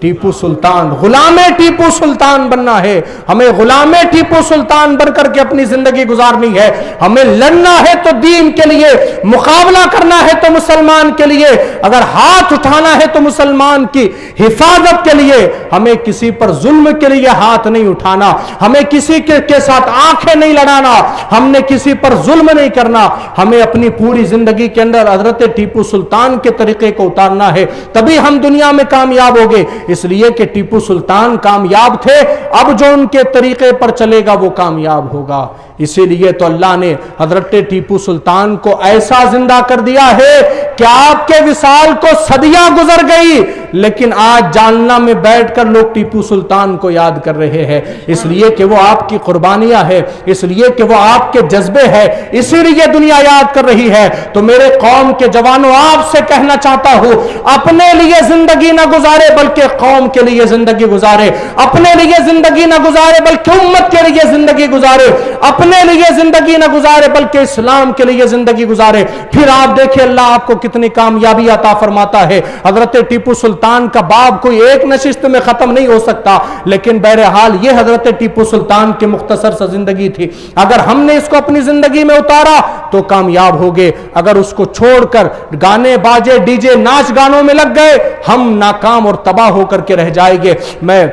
ٹیپو سلطان، غلام ٹیپو سلطان بننا ہے۔ ہمیں غلام ٹیپو سلطان بن کر کے اپنی زندگی گزارنی ہے۔ ہمیں لڑنا ہے تو دین کے لیے، مقابلہ کرنا ہے تو مسلمان کے لیے، اگر ہاتھ اٹھانا ہے تو مسلمان کی حفاظت کے لیے۔ ہمیں کسی پر ظلم کے لیے ہاتھ نہیں اٹھانا، ہمیں کسی کے ساتھ آنکھیں نہیں لڑانا، ہم نے کسی پر ظلم نہیں کرنا۔ ہمیں اپنی پوری زندگی کے اندر حضرت ٹیپو سلطان کے طریقے کو اتارنا ہے، تبھی ہم دنیا میں کامیاب ہوگے۔ اس لیے کہ ٹیپو سلطان کامیاب تھے، اب جو ان کے طریقے پر چلے گا وہ کامیاب ہوگا۔ اسی لیے تو اللہ نے حضرت ٹیپو سلطان کو ایسا زندہ کر دیا ہے کہ آپ کے وصال کو صدیاں گزر گئی، لیکن آج جالنا میں بیٹھ کر لوگ ٹیپو سلطان کو یاد کر رہے ہیں، اس لیے کہ وہ آپ کی قربانیاں ہے، اس لیے کہ وہ آپ کے جذبے ہے، اسی لیے دنیا یاد کر رہی ہے۔ تو میرے قوم کے جوانوں، آپ سے کہنا چاہتا ہوں، اپنے لیے زندگی نہ گزارے بلکہ قوم کے لیے زندگی گزارے، اپنے لیے زندگی نہ گزارے بلکہ امت کے لیے زندگی گزارے، اپنے لیے زندگی نہ گزارے بلکہ اسلام کے لیے زندگی گزارے۔ پھر آپ دیکھیں اللہ آپ کو کتنی کامیابی عطا فرماتا ہے۔ حضرت ٹیپو سلطان کا باب کوئی ایک نشست میں ختم نہیں ہو سکتا، لیکن بہرحال یہ حضرت ٹیپو سلطان کی مختصر سا زندگی تھی۔ اگر ہم نے اس کو اپنی زندگی میں اتارا تو کامیاب ہو گئے، اگر اس کو چھوڑ کر گانے باجے ڈی جے ناچ گانوں میں لگ گئے ہم ناکام اور تباہ ہو کر کے رہ جائیں گے۔ میں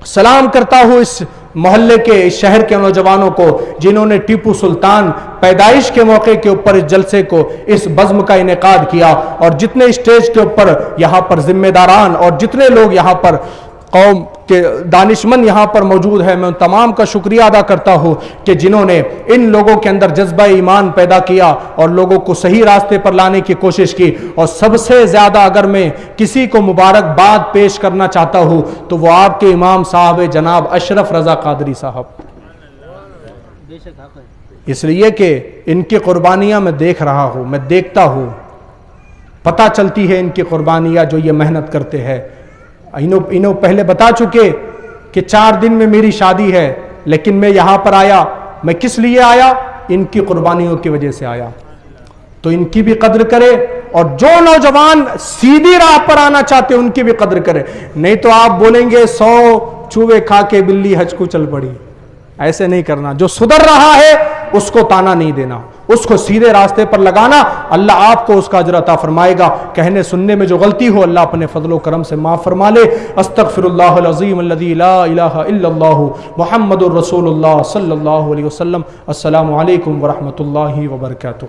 سلام کرتا ہوں اس محلے کے، اس شہر کے نوجوانوں کو جنہوں نے ٹیپو سلطان پیدائش کے موقع کے اوپر اس جلسے کو، اس بزم کا انعقاد کیا، اور جتنے اسٹیج کے اوپر یہاں پر ذمہ داران اور جتنے لوگ یہاں پر قوم کے دانشمند یہاں پر موجود ہیں، میں ان تمام کا شکریہ ادا کرتا ہوں کہ جنہوں نے ان لوگوں کے اندر جذبہ ایمان پیدا کیا اور لوگوں کو صحیح راستے پر لانے کی کوشش کی۔ اور سب سے زیادہ اگر میں کسی کو مبارکباد پیش کرنا چاہتا ہوں تو وہ آپ کے امام صاحب جناب اشرف رضا قادری صاحب، اس لیے کہ ان کی قربانیاں میں دیکھ رہا ہوں، میں دیکھتا ہوں، پتہ چلتی ہے ان کی قربانیاں جو یہ محنت کرتے ہیں۔ انہوں پہلے بتا چکے کہ 4 دن میں میری شادی ہے، لیکن میں یہاں پر آیا، میں کس لیے آیا؟ ان کی قربانیوں کی وجہ سے آیا۔ تو ان کی بھی قدر کرے، اور جو نوجوان سیدھی راہ پر آنا چاہتے ان کی بھی قدر کرے، نہیں تو آپ بولیں گے 100 چوہے کھا کے بلی حج کو چل پڑی۔ ایسے نہیں کرنا، جو سدھر رہا ہے اس کو تانا نہیں دینا، اس کو سیدھے راستے پر لگانا، اللہ آپ کو اس کا اجر عطا فرمائے گا۔ کہنے سننے میں جو غلطی ہو اللہ اپنے فضل و کرم سے معاف فرما لے۔ استغفر اللہ العظیم الذی لا الہ الا اللہ محمد الرسول اللہ صلی اللہ علیہ وسلم۔ السلام علیکم ورحمۃ اللہ وبرکاتہ۔